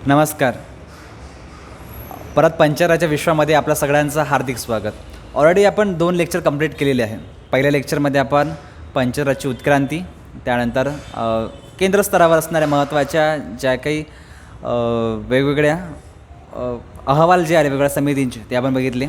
नमस्कार. परत पंचराच्या विश्वामध्ये आपल्या सगळ्यांचं हार्दिक स्वागत. ऑलरेडी आपण 2 लेक्चर कंप्लीट केलेले आहे. पहिल्या लेक्चरमध्ये आपण पंचराची उत्क्रांती, त्यानंतर केंद्र स्तरावर असणाऱ्या महत्त्वाच्या ज्या काही वेगवेगळ्या अहवाल जे आले वेगवेगळ्या समितींचे ते आपण बघितले.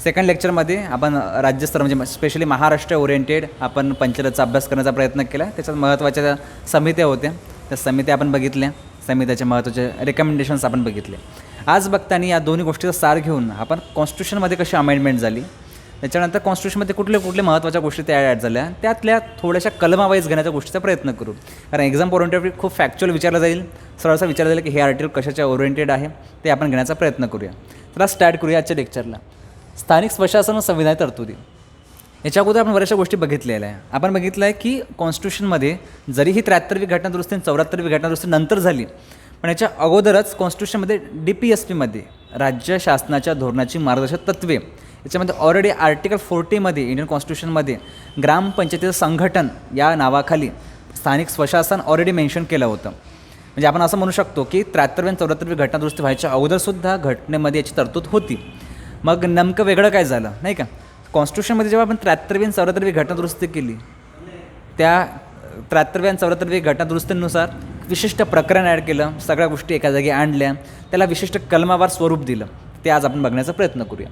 सेकंड लेक्चरमध्ये आपण राज्यस्तर म्हणजे स्पेशली महाराष्ट्र ओरिएंटेड आपण पंचरथचा अभ्यास करण्याचा प्रयत्न केला. त्याच्यात महत्त्वाच्या समित्या होत्या, त्या समित्या आपण बघितल्या. समित्याचे महत्त्वाचे रेकमेंडेशन्स आपण बघितले. आज बघताना या दोन्ही गोष्टीचा सार घेऊन आपण कॉन्स्टिट्यूशनमध्ये कशी अमेंडमेंट झाली, त्याच्यानंतर कॉन्स्टिट्यूशनमध्ये कुठल्या महत्त्वाच्या गोष्टी त्या ॲड झाल्या, त्यातल्या थोड्याशा कलमावाईज घेण्याच्या गोष्टीचा प्रयत्न करू. कारण एक्झाम ओरिएंटेड खूप फॅक्च्युअल विचारलं जाईल, सरळ विचारलं जाईल की हे आर्टिकल कशाच्या ओरिएंटेड आहे ते आपण घेण्याचा प्रयत्न करूया. तर स्टार्ट करूया आजच्या लेक्चरला. स्थानिक स्वशासन व संविधान तरतुदी. याच्या अगोदर आपण बऱ्याचशा गोष्टी बघितलेल्या आहे. आपण बघितलं आहे की कॉन्स्टिट्यूशनमध्ये जरी ही 73वी घटनादुरुस्ती आणि 74वी घटनादुरुस्ती नंतर झाली, पण याच्या अगोदरच कॉन्स्टिट्यूशनमध्ये DPSPमध्ये राज्य शासनाच्या धोरणाची मार्गदर्शक तत्त्वे याच्यामध्ये ऑलरेडी आर्टिकल 40मध्ये इंडियन कॉन्स्टिट्यूशनमध्ये ग्रामपंचायतीचं संघटन या नावाखाली स्थानिक स्वशासन ऑलरेडी मेन्शन केलं होतं. म्हणजे आपण असं म्हणू शकतो की 73वी आणि 74वी घटनादुरुस्ती व्हायच्या अगोदरसुद्धा घटनेमध्ये याची तरतूद होती. मग नेमकं वेगळं काय झालं नाही का? कॉन्स्टिट्यूशनमध्ये जेव्हा आपण 73वी आणि 74वी घटनादुरुस्ती केली, त्या 73वी आणि 74वी घटनादुरुस्तीनुसार विशिष्ट प्रकरण ॲड केलं, सगळ्या गोष्टी एका जागी आणल्या, त्याला विशिष्ट कलमावार स्वरूप दिलं. ते आज आपण बघण्याचा प्रयत्न करूया.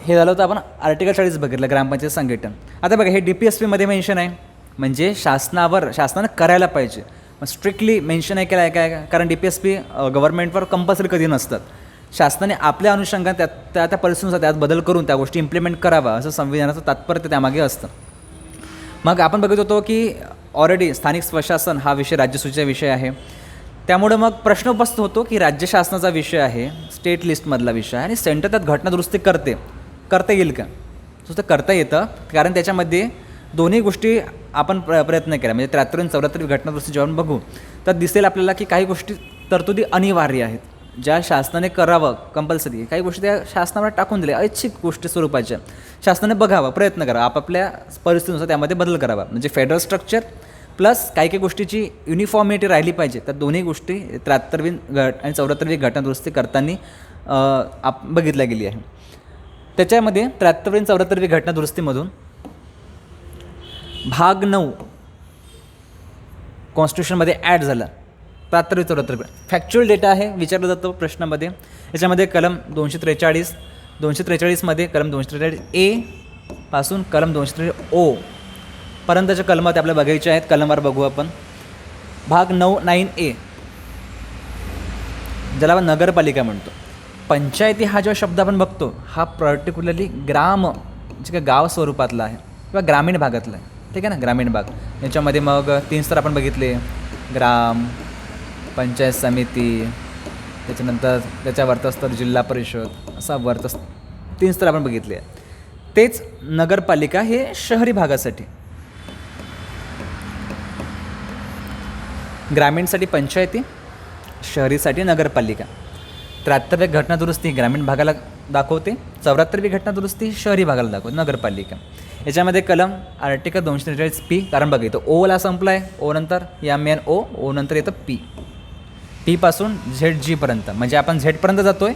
हे झालं होतं आपण आर्टिकल 40 बघितलं, ग्रामपंचायत संघटन. आता बघा, हे DPSPमध्ये मेन्शन आहे, म्हणजे शासनानं करायला पाहिजे. मग स्ट्रिक्टली मेन्शन आहे केलं आहे काय? कारण DPSP गव्हर्नमेंटवर कंपल्सरी कधी नसतात. शासनाने आपल्या अनुषंगाने त्या परिस्थितीनुसार त्यात बदल करून त्या गोष्टी इम्प्लिमेंट करावा, असं संविधानाचं तात्पर्य त्यामागे असतं. मग आपण बघत होतो की ऑलरेडी स्थानिक स्वशासन हा विषय राज्यसूचीचा विषय आहे. त्यामुळे मग प्रश्न उपस्थित होतो की राज्य शासनाचा विषय आहे, स्टेट लिस्टमधला विषय आहे, आणि सेंटर त्यात घटनादुरुस्ती करता येईल का? तर करता येतं, कारण त्याच्यामध्ये दोन्ही गोष्टी आपण प्रयत्न केला. म्हणजे 73 आणि 74वी घटनादुरुस्ती जेव्हा बघू तर दिसेल आपल्याला की काही गोष्टी तरतुदी अनिवार्य आहेत, ज्या शासनाने करावं कंपल्सरी. काही गोष्टी त्या शासनावर टाकून दिल्या ऐच्छिक गोष्टी स्वरूपाच्या, शासनाने बघावं, प्रयत्न करावा, आपापल्या परिस्थितीनुसार त्यामध्ये बदल करावा. म्हणजे फेडरल स्ट्रक्चर प्लस काही गोष्टीची युनिफॉर्मिटी राहिली पाहिजे. त्या दोन्ही गोष्टी 73वी आणि 74वी घटनादुरुस्ती करताना बघितल्या गेली आहे. त्याच्यामध्ये 73वी आणि 74वी घटनादुरुस्तीमधून भाग 9 कॉन्स्टिट्यूशनमध्ये ॲड झाला. 73 74 फॅक्च्युअल डेटा आहे, विचारलं जातं प्रश्नामध्ये. याच्यामध्ये कलम 243मध्ये कलम 243A पासून कलम 243O पर्यंतच्या कलमात आपल्याला बघायचे आहेत. कलमवार बघू आपण. भाग 9A ज्याला आपण नगरपालिका म्हणतो. पंचायती हा जो शब्द आपण बघतो हा पर्टिक्युलरली जे काय गाव स्वरूपातला आहे किंवा ग्रामीण भागातला आहे, ठीक आहे ना, ग्रामीण भाग. याच्यामध्ये मग 3 स्तर आपण बघितले, ग्राम पंचायत समिती, त्याच्यानंतर त्याच्या वरतस्तर जिल्हा परिषद, असा 3 स्तर आपण बघितले. तेच नगरपालिका हे शहरी भागासाठी, ग्रामीणसाठी पंचायती, शहरीसाठी नगरपालिका. 73वी घटनादुरुस्ती ग्रामीण भागाला दाखवते, 74वी घटनादुरुस्ती शहरी भागाला दाखवते नगरपालिका. याच्यामध्ये कलम आर्टिकल 243P, कारण बघा इथं ओला संपला आहे, ओ नंतर O नंतर येतं P पासून ZG पर्यंत, म्हणजे आपण झेडपर्यंत जातो आहे.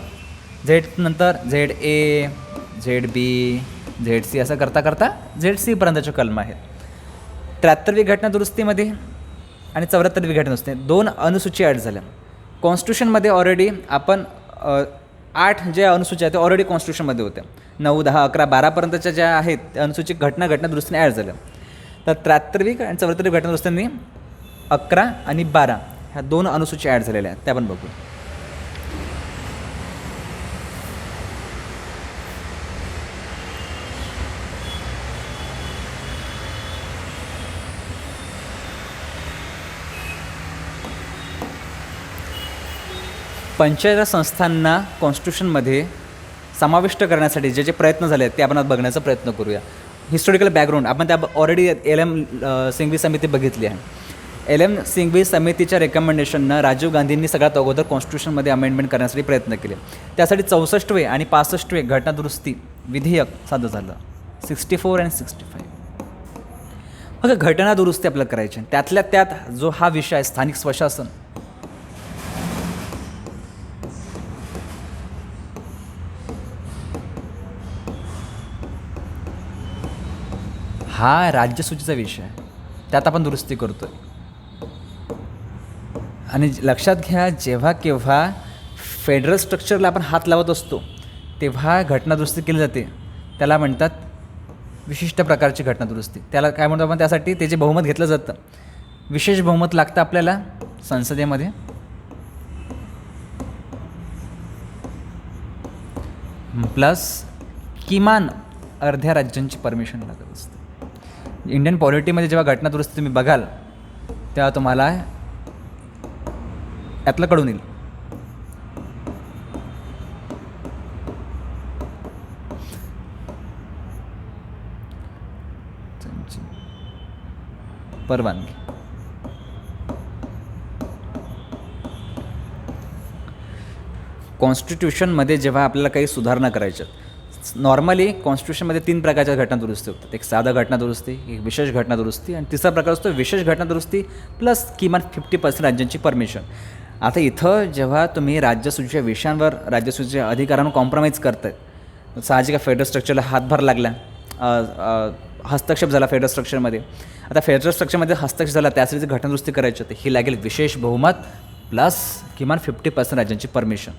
झेड नंतर ZA, ZB, ZC असं करता ZC पर्यंतचे कलम आहेत. 73वी घटनादुरुस्तीमध्ये आणि 74वी घटनादुरुस्ती 2 अनुसूची ॲड झाल्या. कॉन्स्टिट्यूशनमध्ये ऑलरेडी आपण 8 ज्या अनुसूची आहेत त्या ऑलरेडी कॉन्स्टिट्यूशनमध्ये होत्या. 9, 10, 11, 12पर्यंतच्या ज्या आहेत त्या अनुसूची घटनादुरुस्तीने ॲड झाल्या. तर 73वी आणि 74वी घटनादुरुस्तींनी 11 आणि 12 ह्या 2 अनुसूची ॲड झालेल्या आहेत, त्या आपण बघू. पंचायत संस्थांना कॉन्स्टिट्यूशनमध्ये समाविष्ट करण्यासाठी जे प्रयत्न झाले आहेत ते आपण आज बघण्याचा प्रयत्न करूया. हिस्टॉरिकल बॅकग्राऊंड आपण त्या ऑलरेडी LM सिंघवी समिती बघितली आहे. LM सिंघवी समितीच्या रेकमेंडेशननं राजीव गांधींनी सगळ्यात अगोदर कॉन्स्टिट्यूशनमध्ये अमेंडमेंट करण्यासाठी प्रयत्न केले. त्यासाठी 64वे आणि 65वे घटनादुरुस्ती विधेयक सादर झालं, 64 आणि 65. मग घटना दुरुस्ती आपल्याला करायची. त्यातल्या त्यात जो हा विषय आहे स्थानिक स्वशासन, हा राज्यसूचीचा विषय आहे, त्यात आपण दुरुस्ती करतो आहे. आणि लक्षात घ्या, जेव्हा केव्हा फेडरल स्ट्रक्चरला आपण हात लावत असतो तेव्हा घटनादुरुस्ती केली जाते, त्याला म्हणतात विशिष्ट प्रकारची घटनादुरुस्ती. त्याला काय म्हणतो आपण, त्यासाठी त्याचे बहुमत घेतलं जातं. विशेष बहुमत लागतं आपल्याला संसदेमध्ये. प्लस किमान अर्ध्या राज्यांची परमिशन लागत असते. इंडियन पॉलिटीमध्ये जेव्हा घटनादुरुस्ती तुम्ही बघाल तेव्हा तुम्हाला यातलं कळून येईल. परवानगी कॉन्स्टिट्यूशनमध्ये जेव्हा आपल्याला काही सुधारणा करायच्या, नॉर्मली कॉन्स्टिट्यूशनमध्ये 3 प्रकारच्या घटनादुरुस्ती होतात. एक साधा घटनादुरुस्ती, एक विशेष घटनादुरुस्ती आणि तिसरा प्रकार असतो विशेष घटनादुरुस्ती प्लस किमान 50% राज्यांची परमिशन. आता इथं जेव्हा तुम्ही राज्यसूचीच्या विषयांवर राज्यसूचीच्या अधिकारांवर कॉम्प्रोमाइज करताय, साहजिक फेडरल स्ट्रक्चरला हातभार लागला, हस्तक्षेप झाला फेडरल स्ट्रक्चरमध्ये. आता फेडरल स्ट्रक्चरमध्ये हस्तक्षेप झाला, त्यासाठी घटनादुरुस्ती करायची होती, ही लागेल विशेष बहुमत प्लस किमान 50% राज्यांची परमिशन.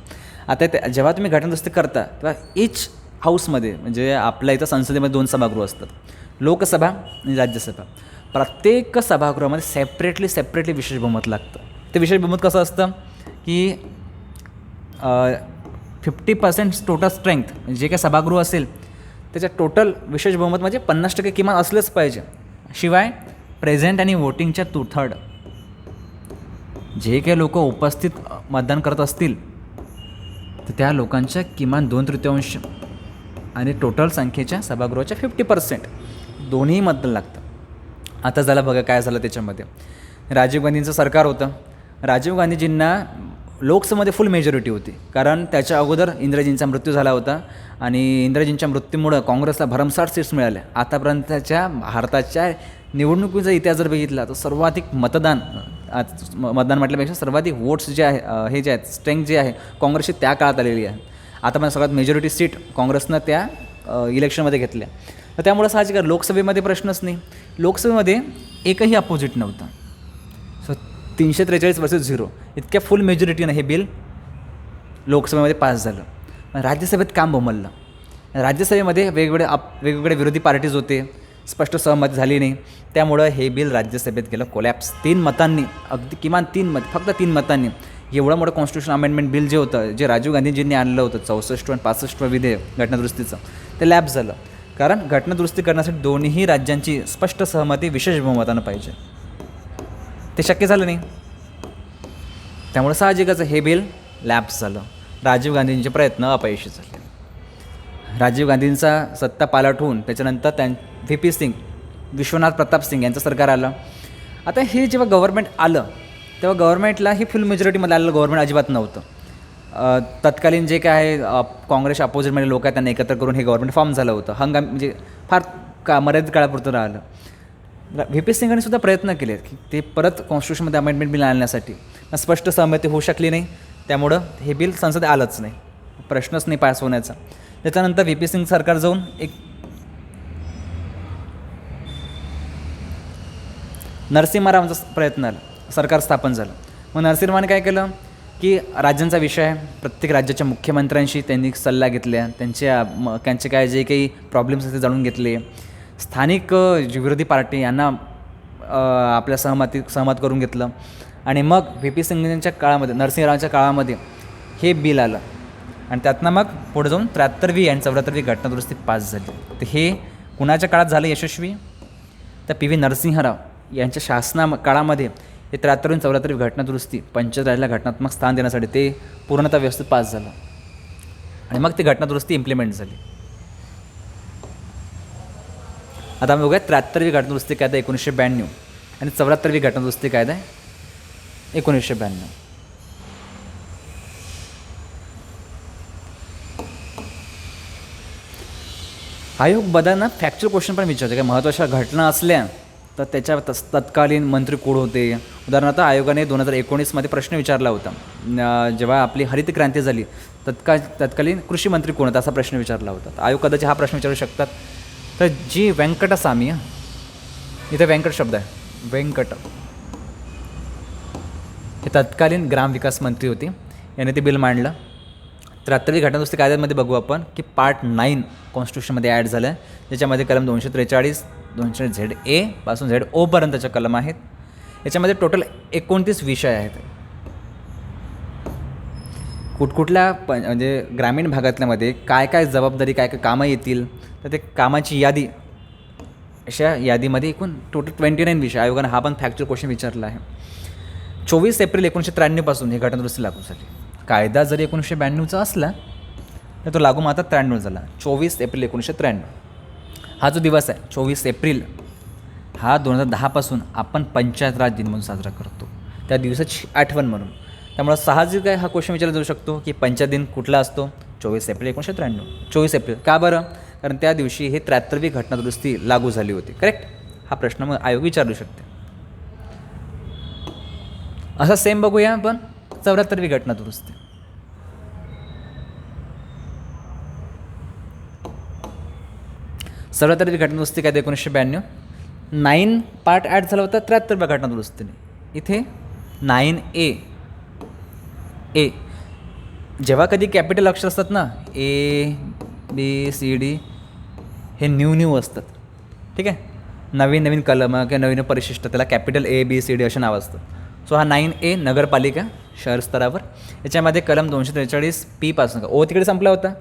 आता जेव्हा तुम्ही घटनादुरुस्ती करता तेव्हा इच हाऊसमध्ये, म्हणजे आपल्या इथं संसदेमध्ये 2 सभागृह असतात, लोकसभा आणि राज्यसभा. प्रत्येक सभागृहामध्ये सेपरेटली विशेष बहुमत लागतं. ते विशेष बहुमत कसं असतं की 50% टोटल स्ट्रेंथ, जे काही सभागृह असेल त्याच्या टोटल विशेष बहुमत म्हणजे 50% किमान असलंच पाहिजे. शिवाय प्रेझेंट आणि वोटिंगच्या 2/3 जे काही लोक उपस्थित मतदान करत असतील तर त्या लोकांच्या किमान 2/3 आणि टोटल संख्येच्या सभागृहाच्या 50% दोन्ही मतदान लागतं. आता झालं बघा काय झालं त्याच्यामध्ये. राजीव गांधींचं सरकार होतं. राजीव गांधीजींना लोकसभेमध्ये फुल मेजॉरिटी होती, कारण त्याच्या अगोदर इंदिराजींचा मृत्यू झाला होता आणि इंदिराजींच्या मृत्यूमुळं काँग्रेसला भरमसाठ सीट्स मिळाल्या. आतापर्यंतच्या भारताच्या निवडणुकीचा इतिहास जर बघितला तर सर्वाधिक मतदान म्हटल्यापेक्षा सर्वाधिक वोट्स जे आहे, हे जे आहेत स्ट्रेंथ जे आहे काँग्रेसची त्या काळात आलेली आहे. आता पण सगळ्यात मेजॉरिटी सीट काँग्रेसनं त्या इलेक्शनमध्ये घेतल्या. तर त्यामुळं साहजिक लोकसभेमध्ये प्रश्नच नाही. लोकसभेमध्ये एकही अपोजिट नव्हता. सो 343 वर्सेस 0 इतक्या फुल मेजॉरिटीनं हे बिल लोकसभेमध्ये पास झालं. राज्यसभेत काम बोंबललं. राज्यसभेमध्ये वेगवेगळे विरोधी पार्टीज होते, स्पष्ट सहमती झाली नाही, त्यामुळं हे बिल राज्यसभेत गेलं कोलॅप्स. 3 मतांनी, अगदी किमान 3 मत, फक्त 3 मतांनी एवढं मोठं कॉन्स्टिट्यूशन अमेंडमेंट बिल जे होतं, जे राजीव गांधीजींनी आणलं होतं 64 आणि 65 विधेयक घटनादुरुस्तीचं, ते लॅप्स झालं. कारण घटनादुरुस्ती करण्यासाठी दोन्ही राज्यांची स्पष्ट सहमती विशेष बहुमतानं पाहिजे. ते शक्य झालं नाही, त्यामुळे साहजिकच हे बिल लॅप्स झालं. राजीव गांधींचे प्रयत्न अपयशी झाले. राजीव गांधींचा सत्ता पालट होऊन त्याच्यानंतर व्ही.पी. सिंग, विश्वनाथ प्रताप सिंग यांचं सरकार आलं. आता हे जेव्हा गव्हर्नमेंट आलं तेव्हा गव्हर्नमेंटला हे फुल मेजॉरिटीमध्ये आलेलं गव्हर्नमेंट अजिबात नव्हतं. तत्कालीन जे काय आहे काँग्रेस अपोजिटमध्ये लोक आहेत त्यांना एकत्र करून हे गव्हर्नमेंट फॉर्म झालं होतं. म्हणजे फार मर्यादित काळापुरतं राहिलं. व्ही.पी. सिंगांनी सुद्धा प्रयत्न केले की ते परत कॉन्स्टिट्यूशनमध्ये अमेंडमेंट बिल आणण्यासाठी, स्पष्ट सहमती होऊ शकली नाही, त्यामुळं हे बिल संसदेत आलंच नाही, प्रश्नच नाही पास होण्याचा. त्याच्यानंतर व्ही.पी. सिंग सरकार जाऊन एक नरसिम्हा प्रयत्न आला, सरकार स्थापन झालं. मग नरसिम्हाने काय केलं की राज्यांचा विषय आहे, प्रत्येक राज्याच्या मुख्यमंत्र्यांशी त्यांनी सल्ला घेतल्या, त्यांचे काय जे काही प्रॉब्लेम्स आहेत ते जाणून घेतले. स्थानिक विरोधी पार्टी यांना आपल्या सहमत करून घेतलं आणि मग व्ही.पी. सिंगांच्या काळामध्ये, नरसिंहरावांच्या काळामध्ये हे बिल आलं आणि त्यातनं मग पुढे जाऊन 73वी आणि 74वी घटनादुरुस्ती पास झाली. तर हे कुणाच्या काळात झालं यशस्वी? तर पी.व्ही. नरसिंहराव यांच्या काळामध्ये हे 73वी आणि 74वी घटनादुरुस्ती पंचायत राजला घटनात्मक स्थान देण्यासाठी ते पूर्णतः व्यवस्थित पास झालं आणि मग ती घटनादुरुस्ती इम्प्लिमेंट झाली. आता आम्ही बघूया 73वी घटनादुरुस्ती कायदा 1992 आणि 74वी घटनादुरुस्ती कायदा 1992. आयोग बदलना फॅक्च्युअल क्वेश्चन पण विचारते, काय महत्त्वाच्या घटना असल्या तर त्याच्या तत्कालीन मंत्री कोण होते. उदाहरणार्थ आयोगाने 2019मध्ये प्रश्न विचारला होता, जेव्हा आपली हरित क्रांती झाली तत्कालीन कृषी मंत्री कोण होता असा प्रश्न विचारला होता. आयोग कदाचित हा प्रश्न विचारू शकतात. तर जी व्यंकटस्वामी इथे व्यंकट शब्द आहे, व्यंकट. हे तत्कालीन ग्रामविकास मंत्री होते, याने ते बिल मांडलं. 73वी घटनादुरुस्ती कायद्यामध्ये बघू आपण की पार्ट 9 कॉन्स्टिट्यूशनमध्ये ॲड झालं आहे, ज्याच्यामध्ये कलम 243 200ZA पासून ZO पर्यंतच्या कलम आहेत. याच्यामध्ये टोटल 29 विषय आहेत. कुठकुठल्या म्हणजे ग्रामीण भागातल्यामध्ये काय काय जबाबदारी, काय काय कामं येतील, तर ते कामाची यादी, अशा यादीमध्ये एकूण टोटल 29 विषय. आयोगानं हा पण फॅक्चर क्वेश्चन विचारला आहे. 24 एप्रिल 1993 पासून ही घटनादुरुस्ती लागू झाली. कायदा जरी 1992चा असला तर तो लागू मात्र 93 झाला. 24 एप्रिल 1993 हा जो दिवस आहे, 24 एप्रिल हा 2010पासून आपण पंचायत राज दिन म्हणून साजरा करतो, त्या दिवसाची आठवण म्हणून. त्यामुळं साहजिक आहे हा क्वेश्चन विचारला जाऊ शकतो की पंचायत दिन कुठला असतो? 24 एप्रिल 1993. 24 एप्रिल का बरं? कारण त्या दिवशी हे 73वी घटनादुरुस्ती लागू झाली होती. करेक्ट? हा प्रश्न मग आयोग विचारू शकते. असा सेम बघूया आपण 74वी घटनादुरुस्ती. सर्वात घटनादुरुस्ती काय 1992. 9 पार्ट ॲड झाला होता 73व्या घटनादुरुस्तीने. इथे 9A जेव्हा कधी कॅपिटल अक्षर असतात ना, ABCD हे न्यू असतात. ठीक आहे, नवीन कलम किंवा नवीन परिशिष्ट, त्याला कॅपिटल ABCD असे नाव असतं. सो हा 9A नगरपालिका शहर स्तरावर. याच्यामध्ये कलम 243P पासून, ओ तिकडे संपला होता,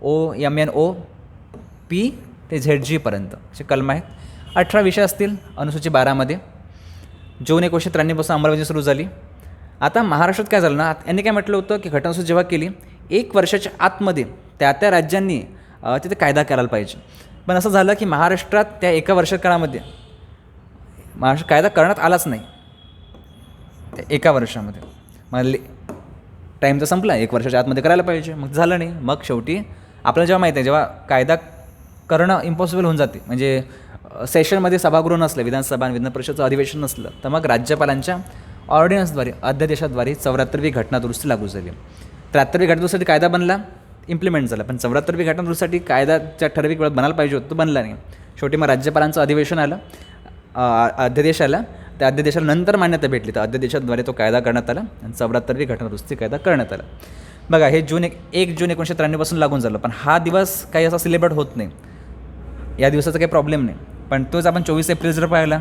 OMNOP ते ZG पर्यंत असे कलम आहेत. 18 विषय असतील अनुसूची 12मध्ये. जून 1993 पासून अंमलबजावणी सुरू झाली. आता महाराष्ट्रात काय झालं ना, यांनी काय म्हटलं होतं की घटनादुरुस्ती जेव्हा केली 1 वर्षाच्या आतमध्ये त्या राज्यांनी तिथे कायदा करायला पाहिजे. पण असं झालं की महाराष्ट्रात त्या 1 वर्ष काळामध्ये महाराष्ट्र कायदा करण्यात आलाच नाही त्या 1 वर्षामध्ये. मग टाईम तर संपला, 1 वर्षाच्या आतमध्ये करायला पाहिजे, मग झालं नाही. मग शेवटी आपल्याला जेव्हा माहिती आहे, जेव्हा कायदा करणं इम्पॉसिबल होऊन जाते, म्हणजे सेशनमध्ये सभागृह नसलं, विधानसभा आणि विधान परिषदेचं अधिवेशन नसलं, तर मग राज्यपालांच्या ऑर्डिनन्सद्वारे, अध्यादेशाद्वारे 74वी घटनादुरुस्ती लागू झाली. 73वी घटनादुरुस्तीसाठी कायदा बनला, इम्प्लिमेंट झाला. पण 74वी घटनादुरुस्तीसाठी कायद्याच्या ठराविक वेळात बनायला पाहिजे होतं, तो बनला नाही. शेवटी मग राज्यपालांचं अधिवेशन आलं, अध्यादेश आला. त्या अध्यादेशाला नंतर मान्यता भेटली, तर अध्यादेशाद्वारे तो कायदा करण्यात आला आणि 74वी घटनादुरुस्ती कायदा करण्यात आला. बघा, हे 1 जून 1993 पासून लागून झालं. पण हा दिवस काही असा सेलिब्रेट होत नाही, या दिवसाचा काही प्रॉब्लेम नाही. पण तोच आपण 24 एप्रिल जर पाहिला,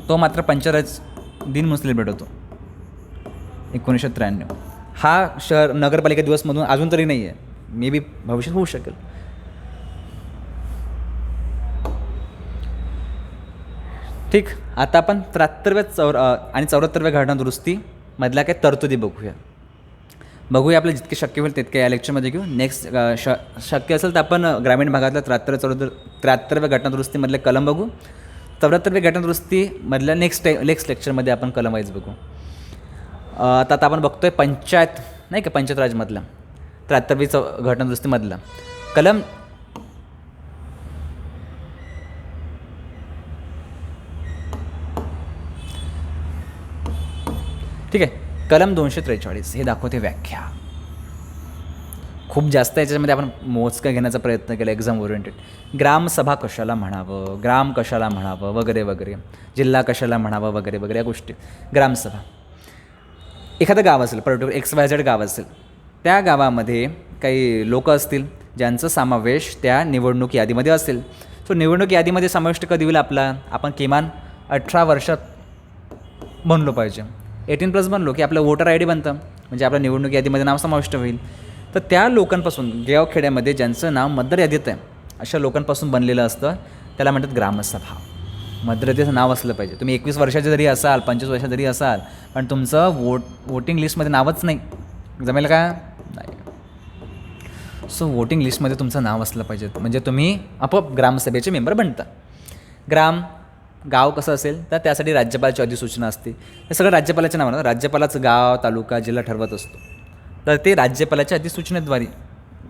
तो मात्र पंचायत दिन म्हणून सेलिब्रेट होतो 1993. हा शहर नगरपालिका दिवसमधून अजून तरी नाही आहे, मे बी भविष्यात होऊ शकेल. ठीक, आता आपण 73व्या आणि 74व्या घटनादुरुस्तीमधल्या काही तरतुदी बघूया आपल्याला जितके शक्य होईल तितके या लेक्चरमध्ये घेऊ. नेक्स्ट शक्य असेल तर आपण ग्रामीण भागातल्या 73व्या घटनादुरुस्तीमधले कलम बघू. 74व्या घटनादुरुस्तीमधल्या नेक्स्ट लेक्चरमध्ये आपण कलम वाईज बघू. आता आपण बघतोय पंचायत नाही का, पंचायत राजमधला 73वी घटनादुरुस्तीमधला कलम ठीक आहे. कलम 243 हे दाखवते व्याख्या. खूप जास्त याच्यामध्ये आपण मोजकं घेण्याचा प्रयत्न केला एक्झाम ओरिएंटेड. ग्रामसभा कशाला म्हणावं, ग्राम कशाला म्हणावं वगैरे वगैरे, जिल्हा कशाला म्हणावं वगैरे वगैरे या गोष्टी. ग्रामसभा, एखादं गाव असेल, पर्टिक्युलर XYZ गाव असेल, त्या गावामध्ये काही लोक असतील ज्यांचा समावेश त्या निवडणूक यादीमध्ये असेल. सो निवडणूक यादीमध्ये समाविष्ट कधी होईल आपला, आपण किमान 18 वर्षात बनलो पाहिजे. 18+ बनलो की आपलं वोटर ID बनतं, म्हणजे आपल्या निवडणूक यादीमध्ये नाव समाविष्ट होईल. तर त्या लोकांपासून, गावखेड्यामध्ये ज्यांचं नाव मतदार यादीत आहे अशा लोकांपासून बनलेलं असतं, त्याला म्हणतात ग्रामसभा. मतदार यादीचं नाव असलं पाहिजे. तुम्ही 21 वर्षाचे जरी असाल, 25 वर्षाचे जरी असाल, पण तुमचं वोटिंग लिस्टमध्ये नावच नाही, जमेल का? नाही. सो वोटिंग लिस्टमध्ये तुमचं नाव असलं पाहिजे, म्हणजे तुम्ही आपोआप ग्रामसभेचे मेंबर बनता. गाव कसं असेल तर त्यासाठी राज्यपालाची अधिसूचना असते. हे सगळं राज्यपालाच्या नावानं, राज्यपालाचं गाव, तालुका, जिल्हा ठरवत असतो. तर ते राज्यपालाच्या अधिसूचनेद्वारे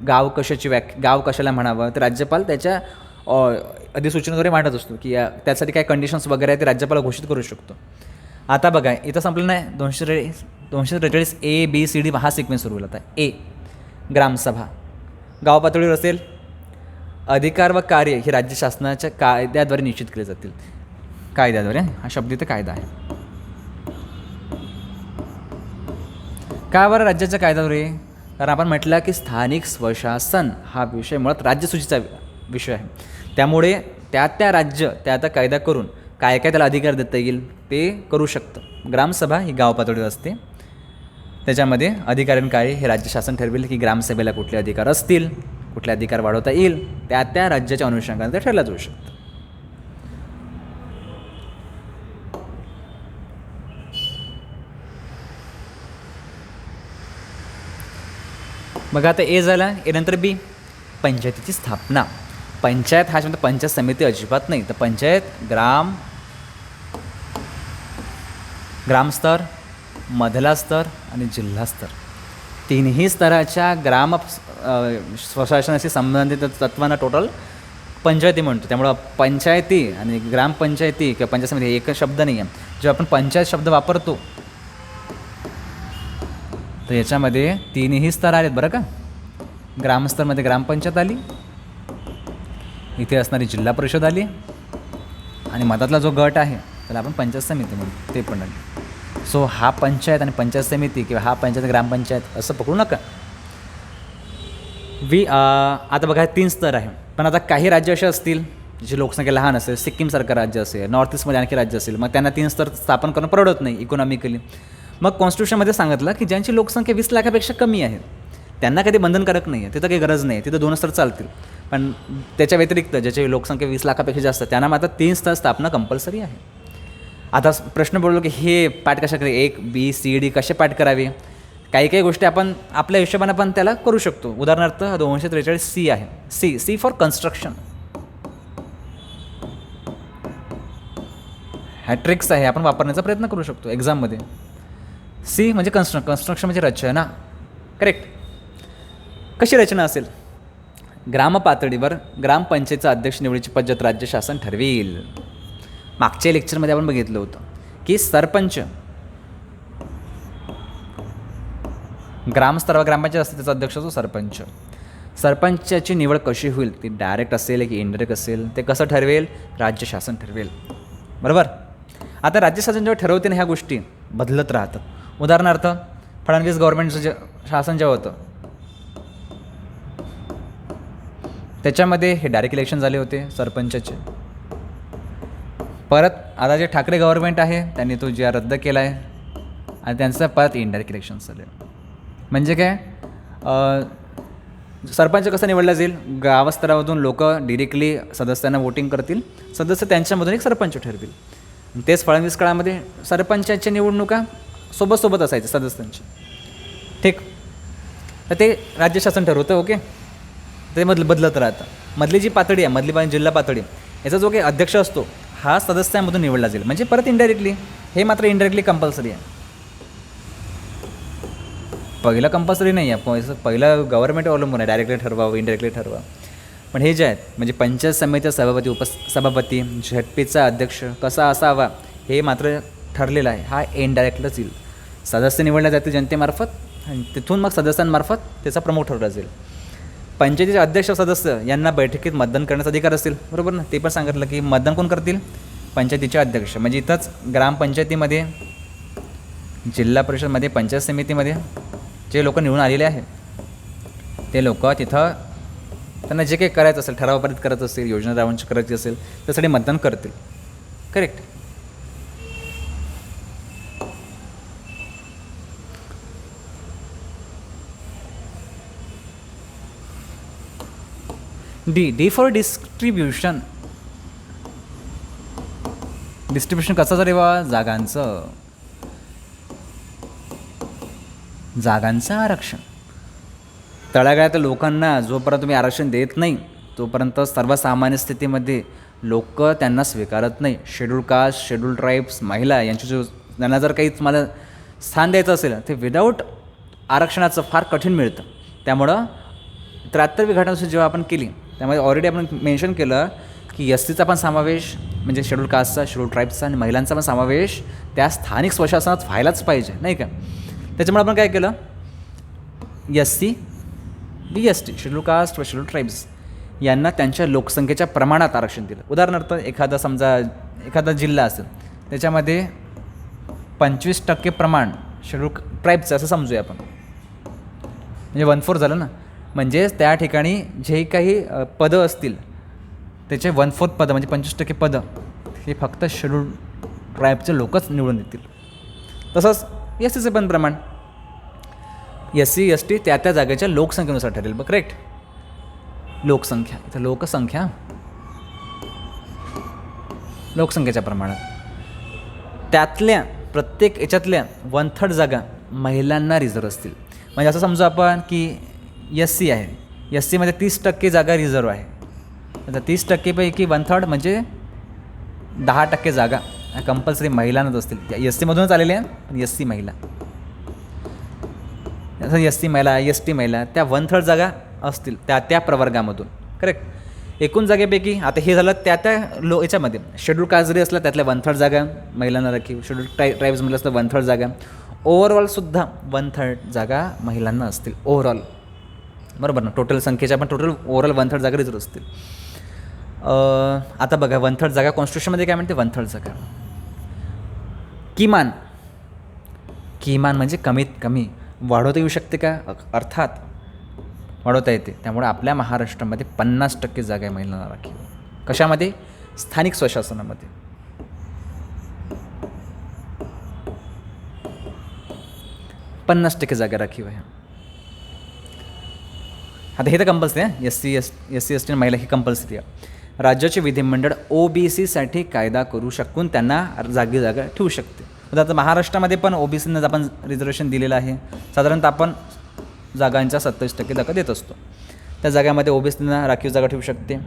गाव कशाला म्हणावं ते राज्यपाल त्याच्या अधिसूचनेद्वारे मांडत असतो, की त्यासाठी काय कंडिशन्स वगैरे आहे ते राज्यपाल घोषित करू शकतो. आता बघा, इथं संपलं नाही. 243 ABCD हा सिक्वेन्स सुरू होईल. आता A ग्रामसभा गाव पातळीवर असेल. अधिकार व कार्य हे राज्य शासनाच्या कायद्याद्वारे निश्चित केले जातील. कायद्याद्वारे, हा शब्द इथे कायदा आहे. का बरं राज्याच्या कायद्याद्वारे? कारण आपण म्हटलं की स्थानिक स्वशासन हा विषय मुळात राज्यसूचीचा विषय आहे. त्यामुळे त्या राज्य त्या कायदा करून काय काय त्याला अधिकार देता येईल ते करू शकतं. ग्रामसभा ही गाव पातळीवर असते. त्याच्यामध्ये अधिकाऱ्यांनी काय हे राज्य शासन ठरवेल की ग्रामसभेला कुठले अधिकार असतील, कुठले अधिकार वाढवता येईल, त्या राज्याच्या अनुषंगाने ते ठरलं जाऊ शकतं. मग आता ए झाला. ए नंतर बी, पंचायतीची स्थापना. पंचायत हा शब्द पंचायत समिती अजिबात नाही, तर पंचायत ग्रामस्तर, मधला स्तर आणि जिल्हा स्तर, तिन्ही स्तराच्या ग्राम स्वशासनाशी संबंधित तत्वांना टोटल पंचायती म्हणतो. त्यामुळं पंचायती आणि ग्रामपंचायती किंवा पंचायत समिती एक शब्द नाही आहे. जेव्हा आपण पंचायत शब्द वापरतो तर याच्यामध्ये तिन्ही स्तर आलेत बरं का. ग्रामस्तरमध्ये ग्रामपंचायत आली, इथे असणारी जिल्हा परिषद आली, आणि मधातला जो गट आहे त्याला आपण पंचायत समिती म्हणतो, ते पण आली. सो हा पंचायत आणि पंचायत समिती किंवा हा पंचायत ग्रामपंचायत असं पकडू नका. आता बघा 3 स्तर आहे. पण आता काही राज्य असे असतील जी लोकसंख्या लहान असेल, सिक्कीमसारखं राज्य असेल, नॉर्थ ईस्टमध्ये आणखी राज्य असेल, मग त्यांना 3 स्तर स्थापन करणं परवडत नाही इकॉनॉमिकली. मग कॉन्स्टिट्यूशनमध्ये सांगितलं की ज्यांची लोकसंख्या 20 लाखापेक्षा कमी आहे त्यांना कधी बंधनकारक नाही आहे, तिथं काही गरज नाही, तिथं 2 स्तर चालतील. पण त्याच्या व्यतिरिक्त ज्याची लोकसंख्या 20 लाखापेक्षा जास्त त्यांना मात्र 3 स्तर स्थापना कंपल्सरी आहे. आता प्रश्न पडलो की हे पाठ कशा करावे, 1 B C D कसे पाठ करावे. काही गोष्टी आपण आपल्या हिशोबाने पण त्याला करू शकतो. उदाहरणार्थ 243 C आहे. C for construction. हा ट्रिक्स आहे, आपण वापरण्याचा प्रयत्न करू शकतो एक्झाममध्ये. सी म्हणजे कन्स्ट्रक्शन म्हणजे रचना. करेक्ट. कशी रचना असेल? ग्रामपातळीवर ग्रामपंचायतीचा अध्यक्ष निवडीची पद्धत राज्य शासन ठरवेल. मागच्या लेक्चरमध्ये आपण बघितलं होतं की सरपंच ग्रामस्तरावर ग्रामपंचायत असते, त्याचा अध्यक्ष असतो सरपंच. सरपंचाची निवड कशी होईल, ती डायरेक्ट असेल की इनडायरेक्ट असेल, ते कसं ठरवेल? राज्य शासन ठरवेल. बरोबर. आता राज्य शासन जेव्हा ठरवते ना ह्या गोष्टी बदलत राहतात. उदाहरणार्थ फडणवीस गव्हर्नमेंटचं शासन जेव्हा होतं त्याच्यामध्ये हे डायरेक्ट इलेक्शन झाले होते सरपंचाचे. परत आता जे ठाकरे गव्हर्नमेंट आहे त्यांनी तो जे रद्द केला आहे आणि त्यांचं परत इनडायरेक्ट इलेक्शन झाले. म्हणजे काय, सरपंच कसं निवडला जाईल? गावस्तरामधून लोक डिरेक्टली सदस्यांना वोटिंग करतील, सदस्य त्यांच्यामधून एक सरपंच ठरतील. तेच फडणवीस काळामध्ये सरपंचाच्या निवडणुका सोबत असायच्या सदस्यांच्या. ठीक. तर ते राज्य शासन ठरवतं. ओके. ते बदलत राहतं. मधली जी पातळी आहे, मधली जिल्हा पातळी, याचा जो काही अध्यक्ष असतो हा सदस्यांमधून निवडला जाईल. म्हणजे परत इनडायरेक्टली. हे मात्र इनडायरेक्टली कंपल्सरी आहे. पहिलं कंपल्सरी नाही आहे, पहिलं गव्हर्नमेंट अवलंबून आहे, डायरेक्टली ठरवावं इनडायरेक्टली ठरवा. पण हे जे आहेत म्हणजे पंचायत समितीचा सभापती, उपसभापती, झडपीचा अध्यक्ष कसा असावा हे मात्र ठरलेलं आहे. हा इनडायरेक्टच येईल. सदस्य निवडले जातील जनतेमार्फत आणि तिथून मग सदस्यांमार्फत त्याचा प्रमुख ठरवला जाईल. पंचायतीचे अध्यक्ष सदस्य यांना बैठकीत मतदान करण्याचा अधिकार असेल. बरोबर ना. ते पण सांगितलं की मतदान कोण करतील? पंचायतीचे अध्यक्ष. म्हणजे इथंच ग्रामपंचायतीमध्ये, जिल्हा परिषदमध्ये, पंचायत समितीमध्ये जे लोक निवडून आलेले आहेत ते लोक तिथं त्यांना जे काही करायचं असेल, ठराव पारित करायचं असेल, योजना राबवायची करायची असेल त्यासाठी मतदान करतील. Correct. D for distribution. Distribution कसं जर जागांचं आरक्षण. तळागाळात लोकांना जोपर्यंत तुम्ही आरक्षण देत नाही तोपर्यंत सर्वसामान्य स्थितीमध्ये लोक त्यांना स्वीकारत नाही. शेड्यूल कास्ट, शेड्यूल ट्राईब्स, महिला त्यांना जर काही तुम्हाला स्थान द्यायचं असेल ते विदाऊट आरक्षणाचं फार कठीण मिळतं. त्यामुळं 73वी घटनादुरुस्ती जेव्हा आपण केली त्यामध्ये ऑलरेडी आपण मेन्शन केलं की SCचा पण समावेश म्हणजे शेड्यूल कास्टचा, शेड्यूल ट्राईब्सचा आणि महिलांचा पण समावेश त्या स्थानिक स्वशासनात व्हायलाच पाहिजे, नाही का? त्याच्यामुळे आपण काय केलं, SC, BST, शेड्यूल कास्ट व शेड्यूल ट्राईब्स यांना त्यांच्या लोकसंख्येच्या प्रमाणात आरक्षण दिलं. उदाहरणार्थ एखादा समजा एखादा जिल्हा असेल त्याच्यामध्ये 25% प्रमाण शेड्यूल ट्राईबचं असं समजूया आपण, म्हणजे 1/4 झालं ना. म्हणजेच त्या ठिकाणी जे काही पदं असतील त्याचे 1/4 पदं म्हणजे 25% पदं हे फक्त शेड्यूल ट्राईबचे लोकच निवडून देतील. तसंच SCचं पण प्रमाण SC ST त्या जागेच्या लोकसंख्येनुसार ठरेल. बघ करेक्ट. लोकसंख्या इथं लोकसंख्येच्या प्रमाणात त्यातल्या प्रत्येक याच्यातल्या 1/3 जागा महिलांना रिझर्व असतील. म्हणजे असं समजू आपण की SC आहे, SCमध्ये 30% जागा रिझर्व आहे. आता 30%पैकी 1/3 म्हणजे 10% जागा कंपल्सरी महिलांनाच असतील. त्या SCमधूनच आलेल्या पण SC महिला, SC महिला ST महिला त्या 1/3 जागा असतील त्या प्रवर्गामधून. करेक्ट. एकूण जागेपैकी आता हे झालं त्या याच्यामध्ये शेड्यूल कास्ट जरी असला त्यातल्या 1/3 जागा महिलांना राखीव, शेड्यूल ट्राईब्स म्हटलं असतं 1/3 जागा, ओव्हरऑलसुद्धा 1/3 जागा महिलांना असतील ओव्हरऑल. बरोबर ना. टोटल संख्येच्या पण टोटल ओव्हरऑल 1/3 जागा रिझर्व असतील. आता बघा 1/3 जागा कॉन्स्टिट्यूशनमध्ये काय म्हणते 1/3 जागा किमान म्हणजे कमीत कमी वाढवता येऊ शकते का? अर्थात वाढवता येते. त्यामुळे आपल्या महाराष्ट्रामध्ये 50% जागा आहे महिलांना राखीव. कशामध्ये? स्थानिक स्वशासनामध्ये. पन्नास 50% जागा राखीव आहे. आता हे तर कंपल्सरी आहे. SC ST महिला ही कंपल्सरी आहे. राज्याचे विधिमंडळ OBCसाठी कायदा करू शकून त्यांना जागा ठेवू शकते. आता महाराष्ट्रामध्ये पण OBCंना आपण रिझर्वेशन दिलेलं आहे. साधारणतः आपण जागांच्या 27% जागा देत असतो. त्या जागांमध्ये OBCंना राखीव जागा ठेवू शकते.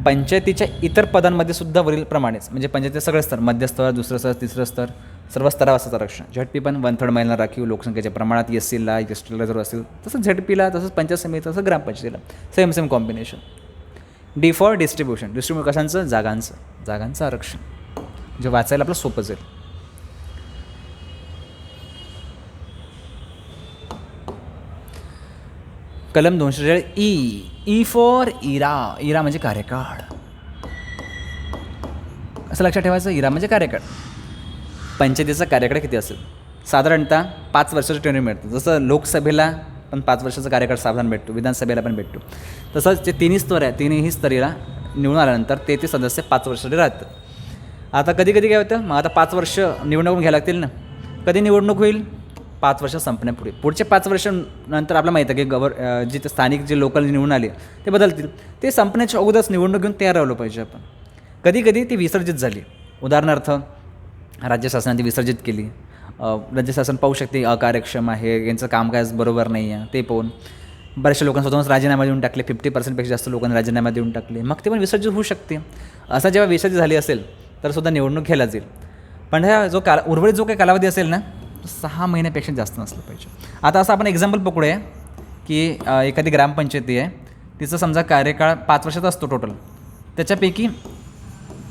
पंचायतीच्या इतर पदांमध्ये सुद्धा वरील प्रमाणेच म्हणजे पंचायतीचे सगळे स्तर, मध्यस्तर, दुसरं स्तर, तिसरं स्तर, सर्व स्तरावर असं आरक्षण. ZP पण 1/3 महिलांना राखीव लोकसंख्येच्या प्रमाणात. SCला STला जर असेल तसंच ZPला, तसंच पंचायत समिती, तसंच ग्रामपंचायतीला same combination. D for distribution कशांचं? जागांचं आरक्षण, जे वाचायला आपलं सोपं जाईल. कलम 246 E फॉर इरा म्हणजे कार्यकाळ. असं लक्षात ठेवायचं, इरा म्हणजे कार्यकाळ. पंचायतीचा कार्यकाळ किती असेल? साधारणतः 5 वर्षाचं टेन्यूर मिळतं. जसं लोकसभेला पण 5 वर्षाचा कार्यकाळ साधारण भेटतो, विधानसभेला पण भेटतो. तसंच जे तिन्ही स्तरीला निवडून आल्यानंतर ते सदस्य 5 वर्षासाठी राहतं. आता कधी काय होतं, मग आता 5 वर्ष निवडणूक घ्यायला लागतील ना. कधी निवडणूक होईल? 5 वर्ष संपण्यापूर्वी. पुढचे 5 वर्षानंतर आपल्याला माहिती आहे की जे स्थानिक जे लोकल निवडून आले ते बदलतील. ते संपण्याच्या अगोदरच निवडणूक घेऊन तयार राहिलो पाहिजे आपण. कधी ती विसर्जित झाली. उदाहरणार्थ राज्य शासनाने ती विसर्जित केली. राज्य शासन पाहू शकते अकार्यक्षम आहे, यांचं कामकाज बरोबर नाही आहे, ते पाहून बऱ्याचशा लोकांनी स्वतःच राजीनामा देऊन टाकले. 50% जास्त लोकांनी राजीनामा देऊन टाकले. मग ते पण विसर्जित होऊ शकते. असं जेव्हा विसर्जित झाली असेल तर सुद्धा निवडणूक घ्यायला जाईल. पण ह्या उर्वरित जो काही कालावधी असेल ना, 6 महिन्यापेक्षा जास्त नसलं पाहिजे. आता असं आपण एक्झाम्पल पकडूया की एखादी ग्रामपंचायती आहे, तिचं समजा कार्यकाळ 5 वर्षाचा असतो टोटल. त्याच्यापैकी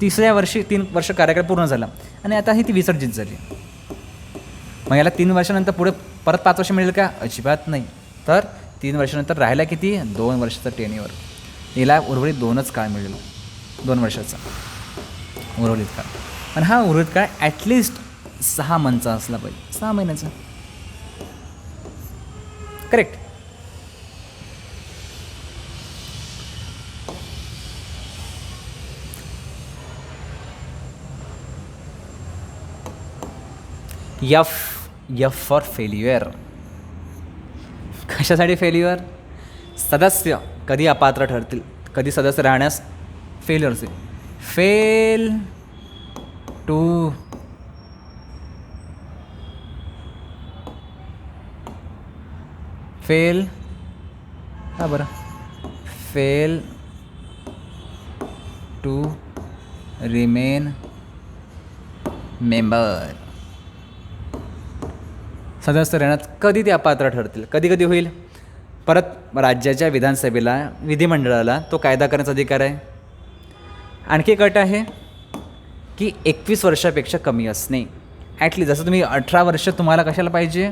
3ऱ्या वर्षी 3 वर्ष कार्यकाळ पूर्ण झाला आणि आता ही ती विसर्जित झाली. मग याला 3 वर्षानंतर पुढे परत 5 वर्ष मिळेल का? अजिबात नाही. तर 3 वर्षानंतर राहायला किती? 2 वर्षाचा टेन्यूअर. याला उर्वरित 2च काळ मिळेल, 2 वर्षाचा उर्वरित काळ. पण हा उर्वरित काळ ॲटलिस्ट 6 मंथचा असला पाहिजे, 6 महिन्याचा. करेक्ट. F for failure. कशासाठी फेल्युअर? सदस्य कधी अपात्र ठरतील, कधी सदस्य राहण्यास फेल्युअर असेल. फेल हा बरं फेल टू रिमेन मेंबर. सदस्य राहण्यात कधी ते अपात्र ठरतील. कधी होईल? परत राज्याच्या विधानसभेला, विधिमंडळाला तो कायदा करण्याचा अधिकार आहे. आणखी एक अट आहे की 21 वर्षापेक्षा कमी असणे. ॲटलीस्ट जसं तुम्ही 18 वर्ष तुम्हाला कशाला पाहिजे?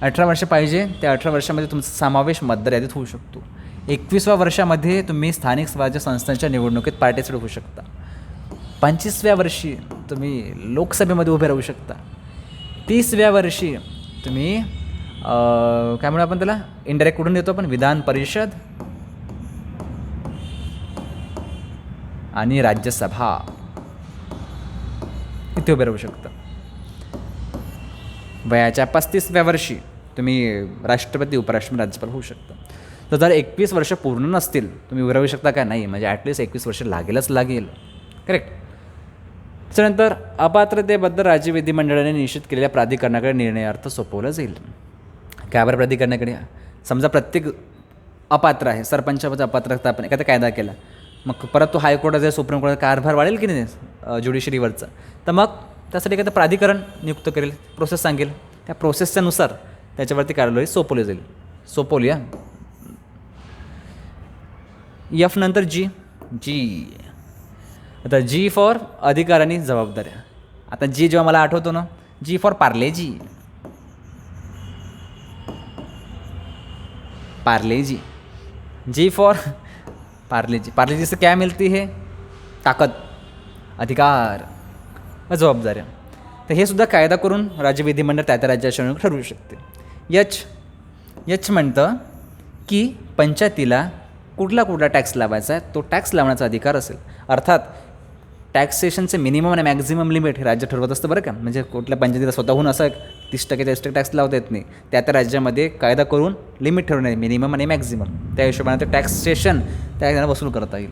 18 वर्ष पाहिजे. त्या 18 वर्षामध्ये तुमचा समावेश मतदार यादीत होऊ शकतो. 21व्या वर्षामध्ये तुम्ही स्थानिक स्वराज्य संस्थांच्या निवडणुकीत पार्टिसिपेट होऊ शकता. 25व्या वर्षी तुम्ही लोकसभेमध्ये उभे राहू शकता. 30व्या वर्षी तुम्ही काय म्हणू आपण त्याला, इंडायरेक्ट कुठून येतो आपण, विधान परिषद आणि राज्यसभा इथे उभे राहू शकता. वयाच्या 35व्या वर्षी तुम्ही राष्ट्रपती, उपराष्ट्रपती, राज्यपाल होऊ शकता. तर जर 21 वर्ष पूर्ण नसतील तुम्ही उभे राहू शकता का, नाही, म्हणजे ॲटलिस्ट 21 वर्ष लागेल. करेक्ट. त्याच्यानंतर अपात्रतेबद्दल राज्य विधिमंडळाने निश्चित केलेल्या प्राधिकरणाकडे निर्णयार्थ सोपवलं जाईल. काय बरं प्राधिकरणाकडे, समजा प्रत्येक अपात्र आहे, सरपंचामध्ये अपात्रता आपण एखादा कायदा केला, मग परत तो हायकोर्टात जाईल, सुप्रीम कोर्टात कारभार वाढेल की नाही ज्युडिशरीवरचा, तर मग त्यासाठी एखादं प्राधिकरण नियुक्त करेल, प्रोसेस सांगेल, त्या प्रोसेसच्यानुसार त्याच्यावरती कार्यवाही सोपवली जाईल. सोपवली. एफ नंतर जी. आता जी फॉर अधिकार आणि जबाबदाऱ्या. आता जी जेव्हा मला आठवतो ना, G for Parle G. G for Parle G से क्या मिळते है, ताकद, अधिकार व जबाबदाऱ्या. तर हे सुद्धा कायदा करून राज्य विधिमंडळ त्या राज्याच्या ठरवू शकते. यच म्हणतं की पंचायतीला कुठला टॅक्स लावायचा आहे, तो टॅक्स लावण्याचा अधिकार असेल. अर्थात टॅक्सेशनचे मिनिमम आणि मॅक्झिमम लिमिट हे राज्य ठरवत असतं बरं का. म्हणजे कुठल्या पंचायतीला स्वतःहून असं 30% 40% टॅक्स लावता येत नाही. त्या राज्यामध्ये कायदा करून लिमिट ठरवणे, मिनिमम आणि मॅक्झिमम, त्या हिशोबाने ते टॅक्सेशन त्या वसूल करता येईल.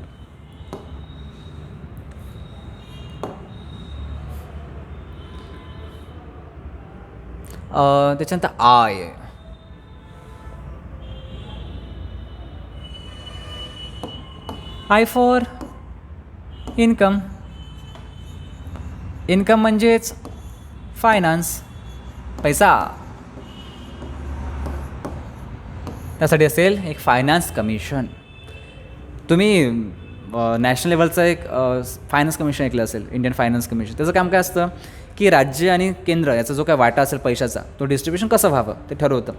त्याच्यानंतर आय फॉर इन्कम. इन्कम म्हणजेच फायनान्स, पैसा. त्यासाठी असेल एक फायनान्स कमिशन. तुम्ही नॅशनल लेवलचं एक फायनान्स कमिशन ऐकलं असेल, इंडियन फायनान्स कमिशन. त्याचं काम काय असतं की राज्य आणि केंद्र याचा जो काय वाटा असेल पैशाचा, तो डिस्ट्रीब्युशन कसं व्हावं ते ठरवतं.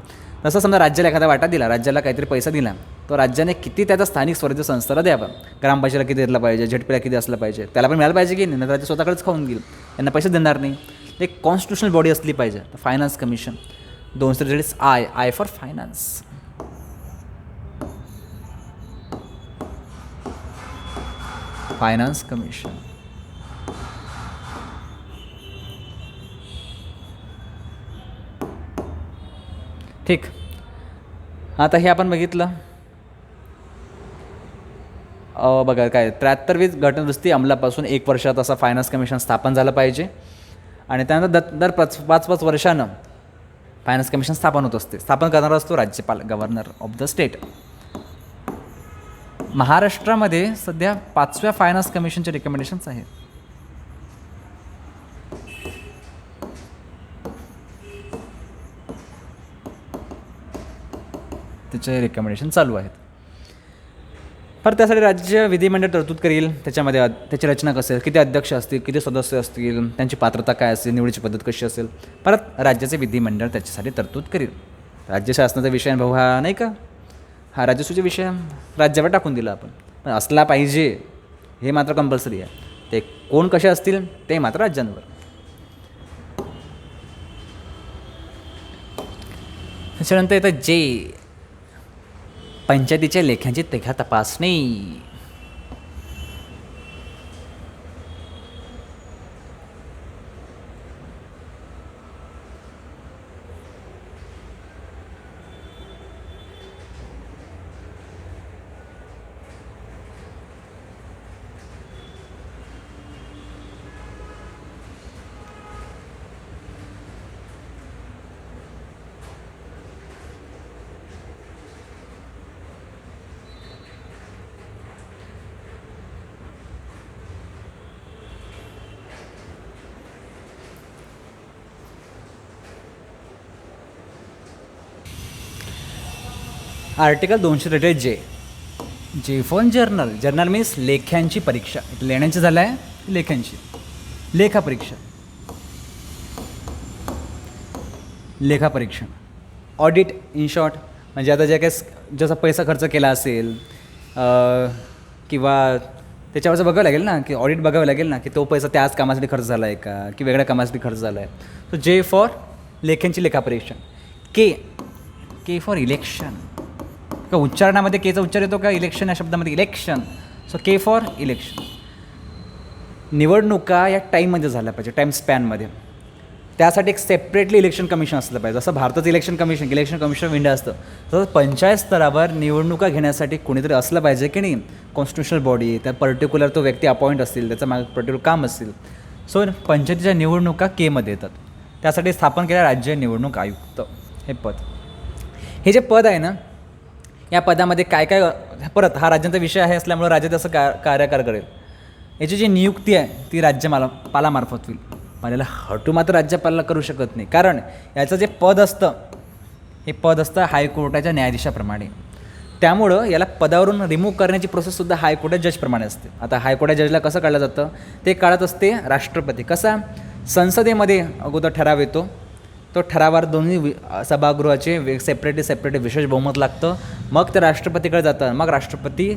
तसं समजा राज्याला एखादा वाटा दिला, राज्याला काहीतरी पैसा दिला, तो राज्याने किती त्याचा स्थानिक स्वराज्य संस्थेला द्यावा, ग्रामपंचायतीला किती दिला पाहिजे, झेडपीला किती असलं पाहिजे, त्याला पण मिळायला पाहिजे की नाही, राज्य स्वतःकडेच खाऊन घेईल, त्यांना पैसे देणार नाही. एक कॉन्स्टिट्युशनल बॉडी असली पाहिजे. तर finance commission. 2 I for finance. Finance commission. ठीक. आता हे आपण बघितलं. बघा काय 73वी घटनादुरुस्ती अंमलापासून 1 वर्षात असा फायनान्स कमिशन स्थापन झालं पाहिजे. आणि त्यानंतर दर 5 वर्षानं फायनान्स कमिशन स्थापन होत असते. स्थापन करणारा असतो राज्यपाल, गव्हर्नर ऑफ द स्टेट. महाराष्ट्रामध्ये सध्या 5व्या फायनान्स कमिशनचे रिकमेंडेशन्स आहेत. त्याचे रिकमेंडेशन चालू आहेत. तर त्यासाठी राज्य विधिमंडळ तरतूद करेल. त्याच्यामध्ये त्याची रचना कशी असेल, किती अध्यक्ष असतील, किती सदस्य असतील, त्यांची पात्रता काय असेल, निवडीची पद्धत कशी असेल. परत राज्याचे विधिमंडळ त्याच्यासाठी तरतूद करेल. राज्यशासनाचा विषय भाऊ हा नाही का, हा राज्यसूचे विषय राज्यावर टाकून दिला आपण. पण असला पाहिजे हे मात्र कंपल्सरी आहे. ते कोण कसे असतील ते मात्र राज्यांवर. त्याच्यानंतर येतं जे पंचायतीच्या लेख्यांची तेघा तपासणी. Article 233 J for journal. Journal means लेख्यांची परीक्षा. लेण्यांची झालं आहे लेख्यांची, लेखापरीक्षा, लेखापरीक्षण, ऑडिट इन शॉर्ट. म्हणजे आता जे काही जसा पैसा खर्च केला असेल किंवा त्याच्यावरचं बघावं लागेल ना, की ऑडिट बघावं लागेल ना, की तो पैसा त्याच कामासाठी खर्च झाला आहे का, की वेगळ्या कामासाठी खर्च झाला आहे. सो जे फॉर लेख्यांची लेखापरीक्षण. के के फॉर इलेक्शन. का उच्चारणामध्ये केचा उच्चार येतो का इलेक्शन या शब्दामध्ये, election. So K for election. निवडणुका या टाईममध्ये झाल्या पाहिजे, टाईम स्पॅनमध्ये. त्यासाठी एक सेपरेटली इलेक्शन कमिशन असलं पाहिजे. जसं भारताचं इलेक्शन कमिशन ऑफ इंडिया असतं, तसं पंचायत स्तरावर निवडणुका घेण्यासाठी कोणीतरी असलं पाहिजे की नाही, कॉन्स्टिट्युशनल बॉडी, त्या पर्टिक्युलर तो व्यक्ती अपॉइंट असतील, त्याचं मागे पर्टिक्युलर काम असतील. सो पंचायतीच्या निवडणुका केमध्ये येतात. त्यासाठी स्थापन केलं राज्य निवडणूक आयुक्त हे पद. हे जे पद आहे ना, या पदामध्ये काय काय, परत हा राज्यांचा विषय आहे असल्यामुळे राज्य त्याचं कार्यकार करेल. याची जी नियुक्ती आहे ती राज्यपालामार्फत होईल. मला हटू मात्र राज्यपालाला करू शकत नाही, कारण याचं जे पद असतं हे पद असतं हायकोर्टाच्या न्यायाधीशाप्रमाणे. त्यामुळं याला पदावरून रिमूव्ह करण्याची प्रोसेससुद्धा हायकोर्टाच्या जजप्रमाणे असते. आता हायकोर्टाच्या जजला कसं काढलं जातं, ते काढत असते राष्ट्रपती. कसा, संसदेमध्ये अगोदर ठराव येतो, तो ठरावावर दोन्ही सभागृहाचे सेपरेट विशेष बहुमत लागतं, मग ते राष्ट्रपतीकडे जातं, मग राष्ट्रपती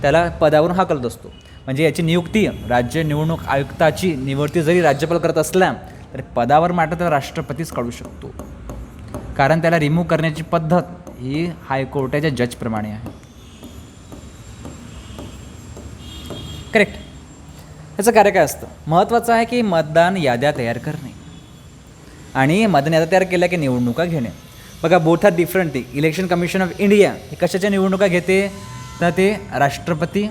त्याला पदावरून हाकलत असतो. म्हणजे याची नियुक्ती राज्य निवडणूक आयुक्ताची निवृत्ती जरी राज्यपाल करत असला तरी पदावर मात्र त्याला राष्ट्रपतीच काढू शकतो, कारण त्याला रिमूव्ह करण्याची पद्धत ही हायकोर्टाच्या जजप्रमाणे आहे. करेक्ट. याचं कार्य काय असतं, महत्त्वाचं आहे की मतदान याद्या तयार करणे आणि मतदान याद्या तयार केल्या की निवडणुका घेणे. बघा, बोथ आर डिफरंट. ते इलेक्शन कमिशन ऑफ इंडिया हे कशाच्या निवडणुका घेते, तर ते राष्ट्रपती,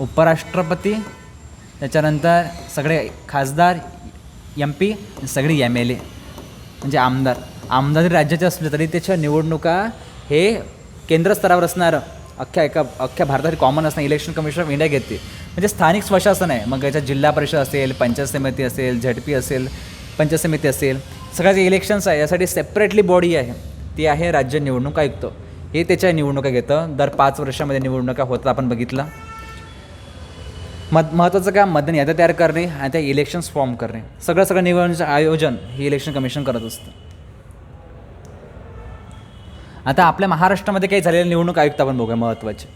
उपराष्ट्रपती, त्याच्यानंतर सगळे खासदार, MP, सगळे MLA म्हणजे आमदार जरी राज्याचे असले तरी त्याच्या निवडणुका हे केंद्र स्तरावर असणारं अख्ख्या भारतात कॉमन असणं इलेक्शन कमिशन ऑफ इंडिया घेते. म्हणजे स्थानिक स्वशासन आहे, मग याच्यात जिल्हा परिषद असेल, पंचायत समिती असेल, ZP असेल, पंचायत समिती असेल, सगळ्या जे इलेक्शन्स आहे यासाठी सेपरेटली बॉडी आहे, ती आहे राज्य निवडणूक आयुक्त. हे त्याच्या निवडणुका घेतं. दर 5 वर्षामध्ये निवडणुका होतात, आपण बघितलं. महत्त्वाचं काम मतदान याद्या तयार करणे आणि त्या इलेक्शन्स फॉर्म करणे, सगळं निवडणुकीचं आयोजन हे इलेक्शन कमिशन करत असतं. आता आपल्या महाराष्ट्रामध्ये काही झालेले निवडणूक आयुक्त आपण बघूया महत्त्वाचे.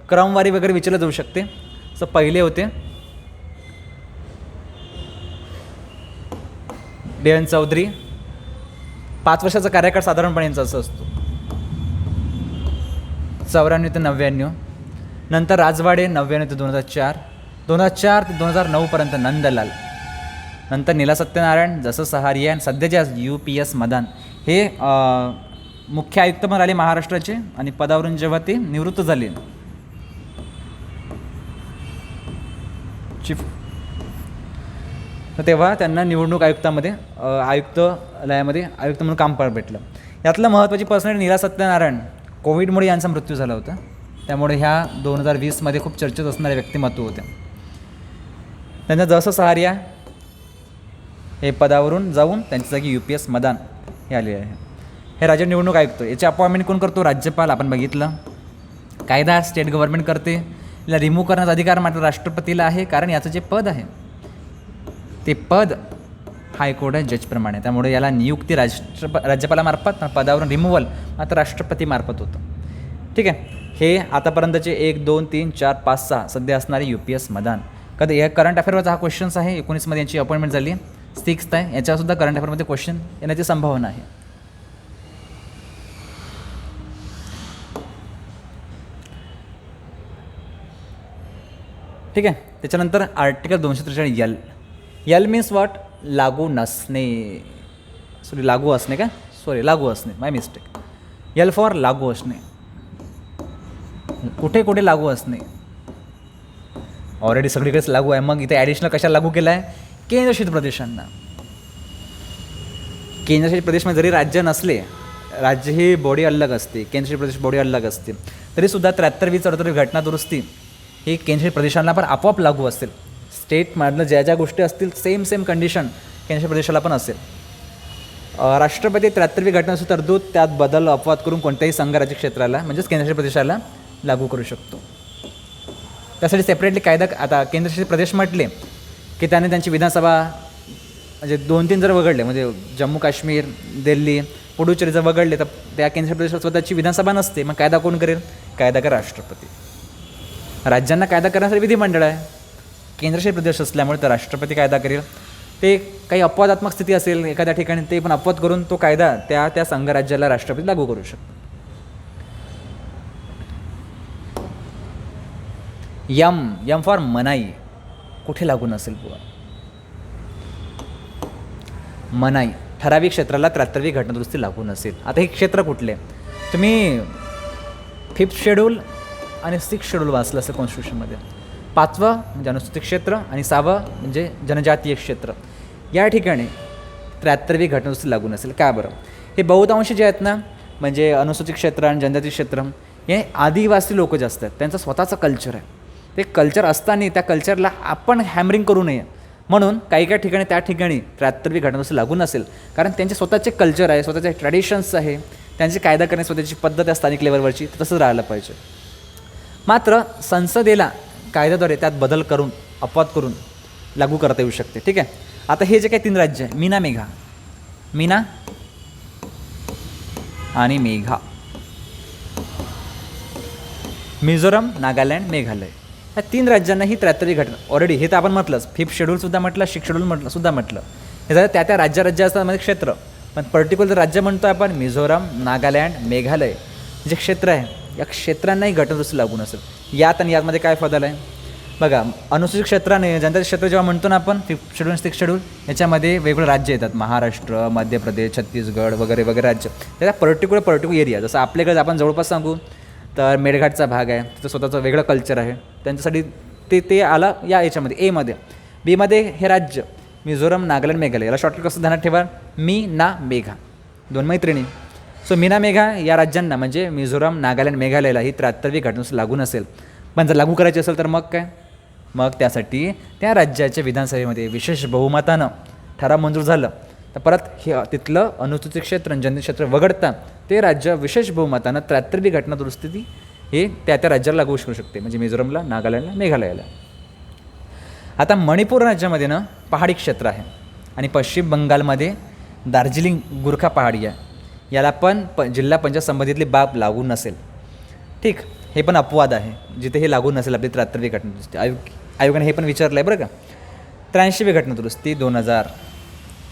क्रमवारी वगैरे विचारलं जाऊ शकते. सो पहिले होते DN चौधरी, 5 वर्षाचा कार्यकाळ साधारणपणे यांचा असं असतो, 94 ते 99. नंतर राजवाडे 99 ते 2004, 2004 ते 2009पर्यंत नंदलाल. नंतर नीला सत्यनारायण, जसं सहारिया, आणि सध्याचे UPS मदान हे मुख्य आयुक्त पण आले महाराष्ट्राचे, आणि पदावरून जेव्हा ते निवृत्त झाले चीफ, तर तेव्हा त्यांना निवडणूक आयुक्तालयामध्ये आयुक्त म्हणून काम भेटलं. यातलं महत्त्वाची पर्सनॅलिटी नीला सत्यनारायण. कोविडमुळे यांचा मृत्यू झाला होता, त्यामुळे ह्या 2020मध्ये खूप चर्चेत असणारे व्यक्तिमत्व होते. त्यांचा जसं सहारिया हे पदावरून जाऊन त्यांच्या जागी UPS मदान हे आले आहे. हे राज्य निवडणूक आयुक्त, याचे अपॉइंटमेंट कोण करतो, राज्यपाल. आपण बघितलं. कायदा स्टेट गव्हर्नमेंट करते. याला रिमूव्ह करण्याचा अधिकार मात्र राष्ट्रपतीला आहे, कारण याचं जे पद आहे ते पद हायकोर्ट जजप्रमाणे. त्यामुळे याला नियुक्ती राज्यपालामार्फत, पदावरून रिमूव्हल मात्र राष्ट्रपतीमार्फत होतं. ठीक आहे. हे आतापर्यंतचे 1, 2, 3, 4, 5, 6 सध्या असणारे UPS मदान. कधी या करंट अफेअरवरचा हा क्वेश्चन्स आहे. 19मध्ये यांची अपॉइंटमेंट झाली, 6th आहे. याच्यावरसुद्धा करंट अफेअरमध्ये क्वेश्चन येण्याची संभावना आहे. ठीक आहे. त्याच्यानंतर आर्टिकल 243 यल मीन्स व्हॉट, लागू नसणे. लागू असणे, माय मिस्टेक. यल फॉर लागू असणे. कुठे लागू असणे, ऑलरेडी सगळीकडेच लागू आहे. मग इथे ॲडिशनल कशाला लागू केलं आहे, केंद्रशासित प्रदेशांना. केंद्रशासित प्रदेशमध्ये जरी राज्य नसले, राज्य ही बॉडी अलग असते, केंद्रशासित प्रदेश बॉडी अलग असते, तरीसुद्धा 73-44 घटना दुरुस्ती ही केंद्रशासित प्रदेशांना पण आपोआप लागू असेल. स्टेटमधलं ज्या गोष्टी असतील सेम कंडिशन केंद्रशासित प्रदेशाला पण असेल. राष्ट्रपती 73वी घटनाची तरतूद त्यात बदल अपवाद करून कोणत्याही संघराज्य क्षेत्राला म्हणजेच केंद्रशासित प्रदेशाला लागू करू शकतो. त्यासाठी सेपरेटली कायदा. आता केंद्रशासित प्रदेश म्हटले की त्याने त्यांची विधानसभा म्हणजे 2-3 जर वगळले, म्हणजे जम्मू काश्मीर, दिल्ली, पुडुचेरी जर वगळले तर त्या केंद्र प्रदेशात स्वतःची विधानसभा नसते, मग कायदा कोण करेल? कायदा करेल राष्ट्रपती. राज्यांना कायदा करण्यासाठी विधिमंडळ आहे. केंद्रशासित प्रदेश असल्यामुळे तर राष्ट्रपती कायदा करेल. ते काही अपवादात्मक स्थिती असेल एखाद्या ठिकाणी, ते पण अपवाद करून तो कायदा त्या संघराज्याला राष्ट्रपती लागू करू शकतो. यम फॉर मनाई. कुठे लागू नसेल बुवा? मनाई, ठराविक क्षेत्राला 73वी घटनादुरुस्ती लागू नसेल. आता हे क्षेत्र कुठले? तुम्ही 5th शेड्यूल आणि 6th शेड्यूल वाचलं असेल कॉन्स्टिट्यूशनमध्ये. 5वं म्हणजे अनुसूचित क्षेत्र आणि 6वं म्हणजे जनजातीय क्षेत्र. या ठिकाणी 73वी घटनादुरुस्ती लागू नसेल. का बरं? हे बहुतांशी जे आहेत ना, म्हणजे अनुसूचित क्षेत्र आणि जनजातीय क्षेत्र, हे आदिवासी लोक जास्त आहेत. त्यांचं स्वतःचं कल्चर आहे. ते कल्चर असताना त्या कल्चरला आपण हॅमरिंग करू नये म्हणून काही ठिकाणी त्या ठिकाणी 73वी घटनादुरुस्ती लागू नसेल. कारण त्यांचे स्वतःचे कल्चर आहे, स्वतःचे ट्रॅडिशन्स आहे, त्यांची कायदा करण्याची स्वतःची पद्धत आहे स्थानिक लेवलवरची, तसंच राहायला पाहिजे. मात्र संसदेला कायद्याद्वारे त्यात बदल करून, अपवाद करून लागू करता येऊ शकते. ठीक आहे. आता हे जे काही 3 राज्य आहे, मीना आणि मेघा, मिझोरम, नागालँड, मेघालय, ह्या 3 राज्यांना ही 73वी घटना ऑलरेडी, हे तर आपण म्हटलंच, 5th शेड्यूलसुद्धा म्हटलं, 6th शेड्यूल सुद्धा म्हटलं. हे झालं त्या राज्यामध्ये क्षेत्र. पण पर्टिक्युलर राज्य म्हणतो आपण मिझोरम, नागालँड, मेघालय जे क्षेत्र आहे, या क्षेत्रांनाही घटनादुरुस्ती लागू नसेल. यात आणि यामध्ये काय फरक आहे बघा. अनुसूचित क्षेत्राने जनजातीय क्षेत्र जेव्हा म्हणतो ना आपण, 5th शेड्यूल, 6th शेड्यूल, याच्यामध्ये वेगवेगळे राज्य येतात. महाराष्ट्र, मध्य प्रदेश, छत्तीसगड वगैरे वगैरे राज्य. त्याचा पर्टिक्युलर एरिया, जसं आपल्याकडे आपण जवळपास सांगू तर मेळघाटचा भाग आहे, तिथं स्वतःचं वेगळं कल्चर आहे. त्यांच्यासाठी ते आलं या याच्यामध्ये एमध्ये. बीमध्ये हे राज्य मिझोरम, नागालँड, मेघालय. याला शॉर्टकट कसं ध्यानात ठेवा? मेघा, 2 मैत्रिणी. सो मेघा या राज्यांना म्हणजे मिझोरम, नागालँड, मेघालयला ही 73वी घटनादुरुस्ती लागू नसेल. पण जर लागू करायची असेल तर मग काय? मग त्यासाठी त्या राज्याच्या विधानसभेमध्ये विशेष बहुमतानं ठराव मंजूर झालं तर परत हे तिथलं अनुसूचित क्षेत्र आणि जनजातीय क्षेत्र वगळता ते राज्य विशेष बहुमतानं 73वी घटनादुरुस्ती हे त्या राज्याला लागू करू शकते, म्हणजे मिझोरमला, नागालँडला, मेघालयाला. आता मणिपूर राज्यामध्ये ना पहाडी क्षेत्र आहे आणि पश्चिम बंगालमध्ये दार्जिलिंग गुरखा पहाडी आहे. याला पण जिल्हा पंचायत संबंधितली बाब लागू नसेल. ठीक, हे पण अपवाद आहे जिथे हे लागू नसेल आपली 73वी घटनादुरुस्ती. आयोगाने हे पण विचारलं आहे बरं का. 83वी घटनादुरुस्ती 2000.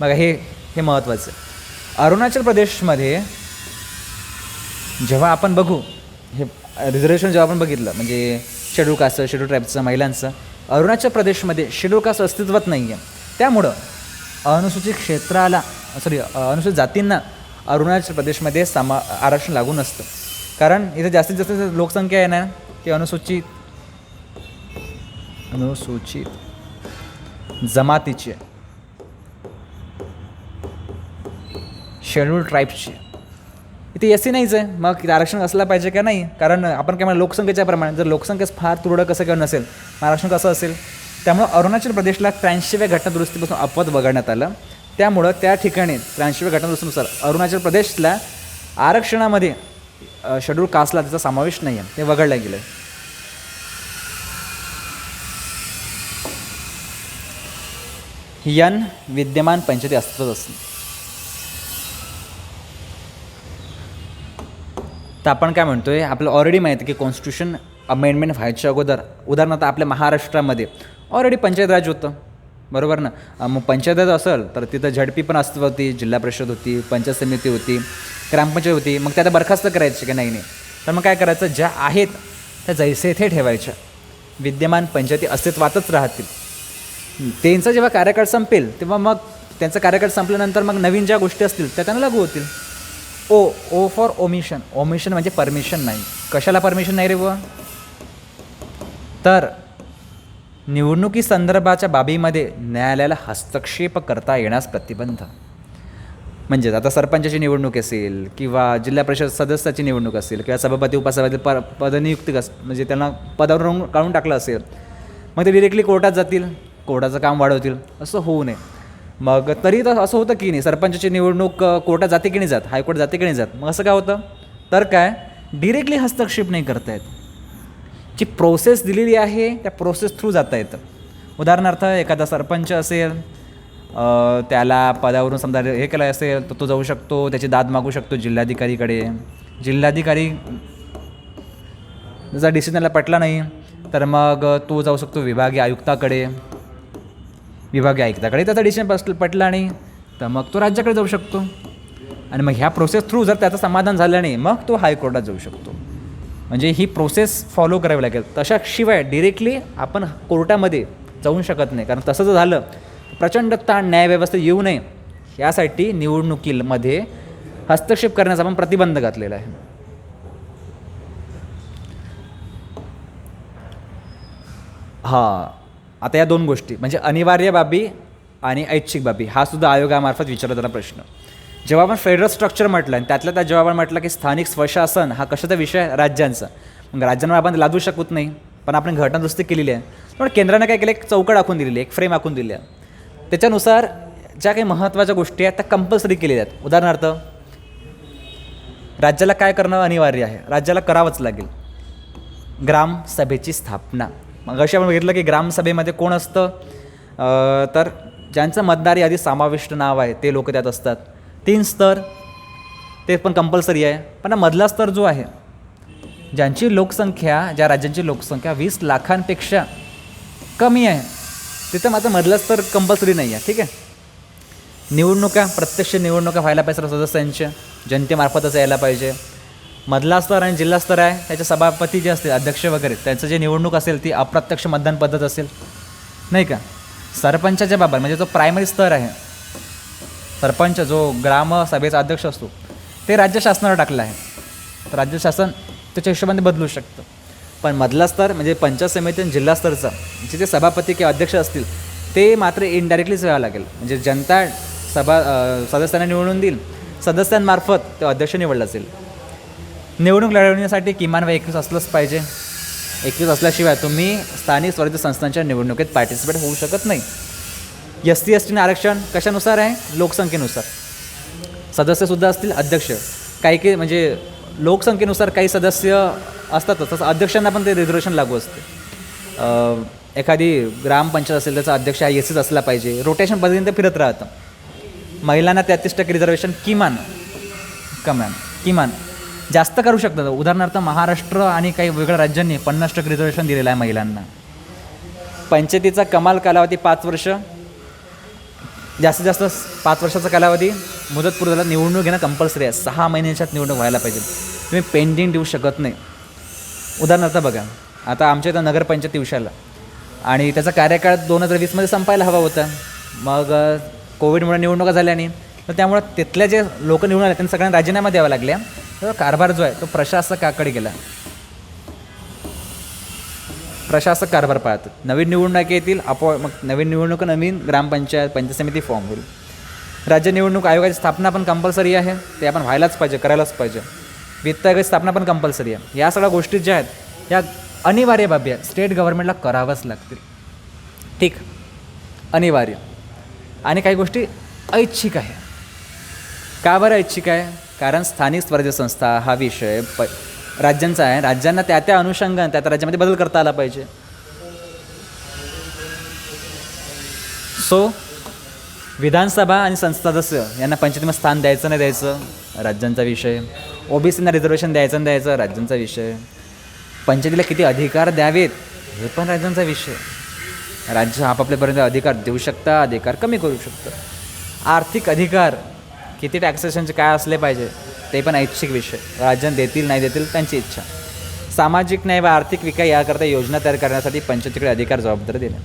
बघा हे महत्त्वाचं आहे. अरुणाचल प्रदेशमध्ये जेव्हा आपण बघू हे रिझर्वेशन जेव्हा आपण बघितलं, म्हणजे शेड्यूल कास्ट, शेड्यूल ट्राईबचं, महिलांचं, अरुणाचल प्रदेशमध्ये शेड्यूल कास्ट अस्तित्वात नाही आहे. त्यामुळं अनुसूचित अनुसूचित जातींना अरुणाचल प्रदेशमध्ये आरक्षण लागू नसतं. कारण इथे जास्तीत जास्त लोकसंख्या आहे ना, ती अनुसूचित जमातीची आहे, शेड्यूल ट्राईब्सची. इथे SC नाहीच आहे. मग आरक्षण असलं पाहिजे का? नाही. कारण आपण काय म्हणा, लोकसंख्येच्या प्रमाणे जर लोकसंख्या फार तुरळक कसं किंवा नसेल, आरक्षण कसं असेल? त्यामुळं अरुणाचल प्रदेशला 83व्या घटनादुरुस्तीपासून अपवाद वगळण्यात आलं. त्यामुळं त्या ठिकाणी 83व्या घटनादुरुस्तीनुसार अरुणाचल प्रदेशला आरक्षणामध्ये शेड्यूल कास्टला त्याचा समावेश नाही आहे, ते वगळलं गेलं. विद्यमान पंचायती अस्तित्वात असणे. तर आपण काय म्हणतोय, आपल्याला ऑलरेडी माहिती आहे की कॉन्स्टिट्यूशन अमेंडमेंट व्हायच्या अगोदर, उदाहरणार्थ आपल्या महाराष्ट्रामध्ये ऑलरेडी पंचायत राज होतं, बरोबर ना. मग पंचायत राज असेल तर तिथं झडपी पण अस्तित्वात होती, जिल्हा परिषद होती, पंचायत समिती होती, ग्रामपंचायत होती. मग त्या बरखास्त करायचे की नाही? तर मग काय करायचं, ज्या आहेत त्या जैसे थे ठेवायच्या. विद्यमान पंचायती अस्तित्वातच राहतील. त्यांचा जेव्हा कार्यकाळ संपेल तेव्हा मग त्यांचा कार्यकाळ संपल्यानंतर मग नवीन ज्या गोष्टी असतील त्या त्यांना लागू होतील. O for omission. ओमिशन म्हणजे परमिशन नाही. कशाला परमिशन नाही रे बुवा? तर निवडणुकी संदर्भाच्या बाबीमध्ये न्यायालयाला हस्तक्षेप करता येण्यास प्रतिबंध. म्हणजेच आता सरपंचाची निवडणूक असेल किंवा जिल्हा परिषद सदस्याची निवडणूक असेल किंवा सभापती उपसभापती पदनियुक्ती म्हणजे त्यांना पदावरून काढून टाकलं असेल, मग ते डिरेक्टली कोर्टात जातील, कोर्टाचं काम वाढवतील. असं होऊ नये. मग तरी तर असं होतं की नाही, सरपंचाची निवडणूक कोर्टात जाते की नाही जात, हायकोर्ट जाते की नाही जात. मग असं काय होतं, तर काय डिरेक्टली हस्तक्षेप नाही करता येत. जी प्रोसेस दिलेली आहे त्या प्रोसेस थ्रू जाता येतं. उदाहरणार्थ एखादा सरपंच असेल त्याला पदावरून समजा हे केलं असेल तर तो जाऊ शकतो, त्याची दाद मागू शकतो जिल्हाधिकारीकडे. जिल्हाधिकारी जर डिसिजन त्याला पटला नाही तर मग तो जाऊ शकतो विभागीय आयुक्ताकडे. विभागीय आयुक्ताकडे त्याचा डिसिजन पटला नाही तर मग तो राज्याकडे जाऊ शकतो. आणि मग ह्या प्रोसेस थ्रू जर त्याचं समाधान झालं नाही मग तो हायकोर्टात जाऊ शकतो. म्हणजे ही प्रोसेस फॉलो करावी लागेल. तशाशिवाय डिरेक्टली आपण कोर्टामध्ये जाऊ शकत नाही, कारण तसं जर झालं प्रचंड ताण न्यायव्यवस्थेत येऊ नये यासाठी निवडणुकीमध्ये हस्तक्षेप करण्याचा आपण प्रतिबंध घातलेला आहे. हां, आता या दोन गोष्टी म्हणजे अनिवार्य बाबी आणि ऐच्छिक बाबी हा सुद्धा आयोगामार्फत विचारला जाणारा प्रश्न. जेव्हा आपण फेडरल स्ट्रक्चर म्हटलं आणि त्यातल्या त्यात जेव्हा आपण म्हटलं की स्थानिक स्वशासन हा कशाचा विषय आहे, राज्यांचा, मग राज्यांवर आपण लादू शकत नाही, पण आपण घटना दुरुस्ती केलेली आहे. पण केंद्राने काय केलं, एक चौकट आखून दिलेली आहे, एक फ्रेम आखून दिली आहे. त्याच्यानुसार ज्या काही महत्त्वाच्या गोष्टी आहेत त्या कंपल्सरी केलेल्या आहेत. उदाहरणार्थ राज्याला काय करणं अनिवार्य आहे, राज्याला करावंच लागेल ग्रामसभेची स्थापना. मग अशी आपण बघितलं की ग्रामसभेमध्ये कोण असतं, तर ज्यांचं मतदार यादी समाविष्ट नाव आहे ते लोक त्यात असतात. 3 स्तर ते पण कंपल्सरी आहे. पण मधला स्तर जो आहे, ज्यांची लोकसंख्या, ज्या राज्यांची लोकसंख्या 20 लाखांपेक्षा कमी आहे तिथं मात्र मधला स्तर कंपल्सरी नाही आहे. ठीक आहे. निवडणुका, प्रत्यक्ष निवडणुका व्हायला पाहिजे सर्व सदस्यांच्या, जनतेमार्फतच यायला पाहिजे. मधला स्तर आणि जिल्हा स्तर आहे त्याचे सभापती जे असतील, अध्यक्ष वगैरे, त्यांचं जे निवडणूक असेल ती अप्रत्यक्ष मतदान पद्धत असेल, नाही का. सरपंचाच्या बाबत म्हणजे जो प्रायमरी स्तर आहे, सरपंच जो ग्रामसभेचा अध्यक्ष असतो ते राज्य शासनावर टाकलं आहे, तर राज्य शासन त्याच्या हिशोबाने बदलू शकतं. पण मधला स्तर म्हणजे पंचायत समिती आणि जिल्हा स्तरचा जे सभापती किंवा अध्यक्ष असतील ते मात्र इनडायरेक्टलीच व्हावं लागेल. म्हणजे जनता सदस्यांना निवडून देईल, सदस्यांमार्फत तो अध्यक्ष निवडला जाईल. निवडणूक लढवण्यासाठी किमान वय 21 असलंच पाहिजे. 21 असल्याशिवाय तुम्ही स्थानिक स्वराज्य संस्थांच्या निवडणुकीत पार्टिसिपेट होऊ शकत नाही. SC/STने आरक्षण कशानुसार आहे, लोकसंख्येनुसार. सदस्यसुद्धा असतील, अध्यक्ष काही म्हणजे लोकसंख्येनुसार काही सदस्य असतातच, तसं अध्यक्षांना पण ते रिझर्वेशन लागू असते. एखादी ग्रामपंचायत असेल त्याचा अध्यक्ष हा SCच असला पाहिजे. रोटेशन पद्धतीने फिरत राहतं. महिलांना 33% रिझर्वेशन किमान जास्त करू शकतात. उदाहरणार्थ महाराष्ट्र आणि काही वेगळ्या राज्यांनी 50% रिझर्वेशन दिलेलं आहे महिलांना. पंचायतीचा कमाल कालावधी 5 वर्ष, जास्तीत जास्त 5 वर्षाचा कालावधी. मुदत पूर्व झाला निवडणूक घेणं कंपल्सरी आहे. 6 महिन्याच्यात निवडणूक व्हायला पाहिजे. तुम्ही पेंडिंग देऊ शकत नाही. उदाहरणार्थ बघा, आता आमच्या इथं नगरपंचायत दिवसाला आणि त्याचा कार्यकाळ 2020मध्ये संपायला हवा होता. मग कोविडमुळे निवडणुका झाल्या नाही, तर त्यामुळं तिथल्या जे लोक निवडून आले त्यांना सगळ्यांना राजीनामा द्यावा लागल्या. तर कारभार जो आहे तो प्रशासकाकडे गेला. प्रशासक कारभार पाहतात. नवीन निवडणुका येतील, मग नवीन निवडणूक, नवीन ग्रामपंचायत, पंचायत समिती फॉर्म होईल. राज्य निवडणूक आयोगाची स्थापना पण कंपल्सरी आहे, ते आपण व्हायलाच पाहिजे, करायलाच पाहिजे. वित्त आयोगाची स्थापना पण कंपल्सरी आहे. या सगळ्या गोष्टी ज्या आहेत या अनिवार्य बाबी आहेत, स्टेट गव्हर्नमेंटला करावंच लागतील. ठीक, अनिवार्य. आणि काही गोष्टी ऐच्छिक आहे. का बरं ऐच्छिक आहे? कारण स्थानिक स्वराज्य संस्था हा विषय राज्यांचा आहे. राज्यांना त्या त्या अनुषंगाने त्या राज्यामध्ये बदल करता आला पाहिजे. सो विधानसभा आणि संसद सदस्य यांना पंचायतीमध्ये स्थान द्यायचं नाही द्यायचं, राज्यांचा विषय. OBCना रिझर्वेशन द्यायचं नाही द्यायचं, राज्यांचा विषय. पंचायतीला किती अधिकार द्यावेत हे पण राज्यांचा विषय. राज्य आपापल्यापर्यंत अधिकार देऊ शकता, अधिकार कमी करू शकतं. आर्थिक अधिकार किती टॅक्सेशनचे काय असले पाहिजे ते पण ऐच्छिक विषय. राज्यात देतील नाही देतील त्यांची इच्छा. सामाजिक न्याय व आर्थिक विकास याकरता योजना तयार करण्यासाठी पंचायतीकडे अधिकार जबाबदारी देणे,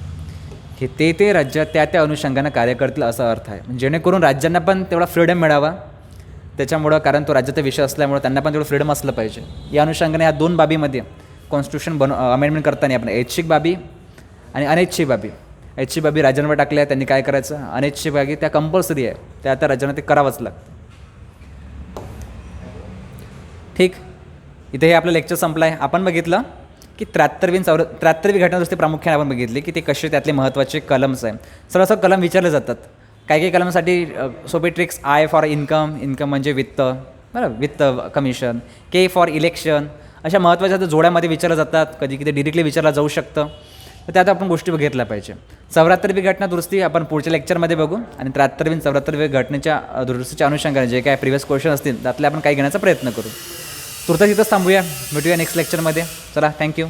हे ते राज्यात त्या त्या अनुषंगानं कार्य करतील असा अर्थ आहे. जेणेकरून राज्यांना पण तेवढा फ्रीडम मिळावा. त्याच्यामुळं, कारण तो राज्याचा विषय असल्यामुळं त्यांना पण तेवढं फ्रीडम असलं पाहिजे. या अनुषंगाने या 2 बाबीमध्ये कॉन्स्टिट्यूशन अमेंडमेंट करताना आपण ऐच्छिक बाबी आणि अनैच्छिक बाबी. ऐच्छिक बाबी राज्यांवर टाकल्या, त्यांनी काय करायचं. अनैच्छिक बाबी त्या कंपल्सरी आहे, त्या त्या राज्यांना ते करावंच लागतं. ठीक, इथे हे आपलं लेक्चर संपलं आहे. आपण बघितलं की 73वी घटना दुरुस्ती प्रामुख्याने आपण बघितली की ते कसे त्यातले महत्त्वाचे कलम्स आहे. सर्व कलम विचारले जातात. काही कलमसाठी सोपे ट्रिक्स. I फॉर इन्कम म्हणजे वित्त, बरं, वित्त कमिशन. K for election. अशा महत्त्वाच्या जोड्यामध्ये विचारल्या जातात. कधी कधी डिरेक्टली विचारलं जाऊ शकतं. तर त्यात आपण गोष्टी बघितल्या पाहिजे. 74वी घटना दुरुस्ती आपण पुढच्या लेक्चरमध्ये बघू आणि 73वी 74वी घटनेच्या दुरुस्तीच्या अनुषंगाने जे काय प्रिव्हियस क्वेश्चन असतील त्यातले आपण काही घेण्याचा प्रयत्न करू. तुर्तास इथंच थांबूया, भेटूया नेक्स्ट लेक्चरमध्ये. चला, थँक्यू.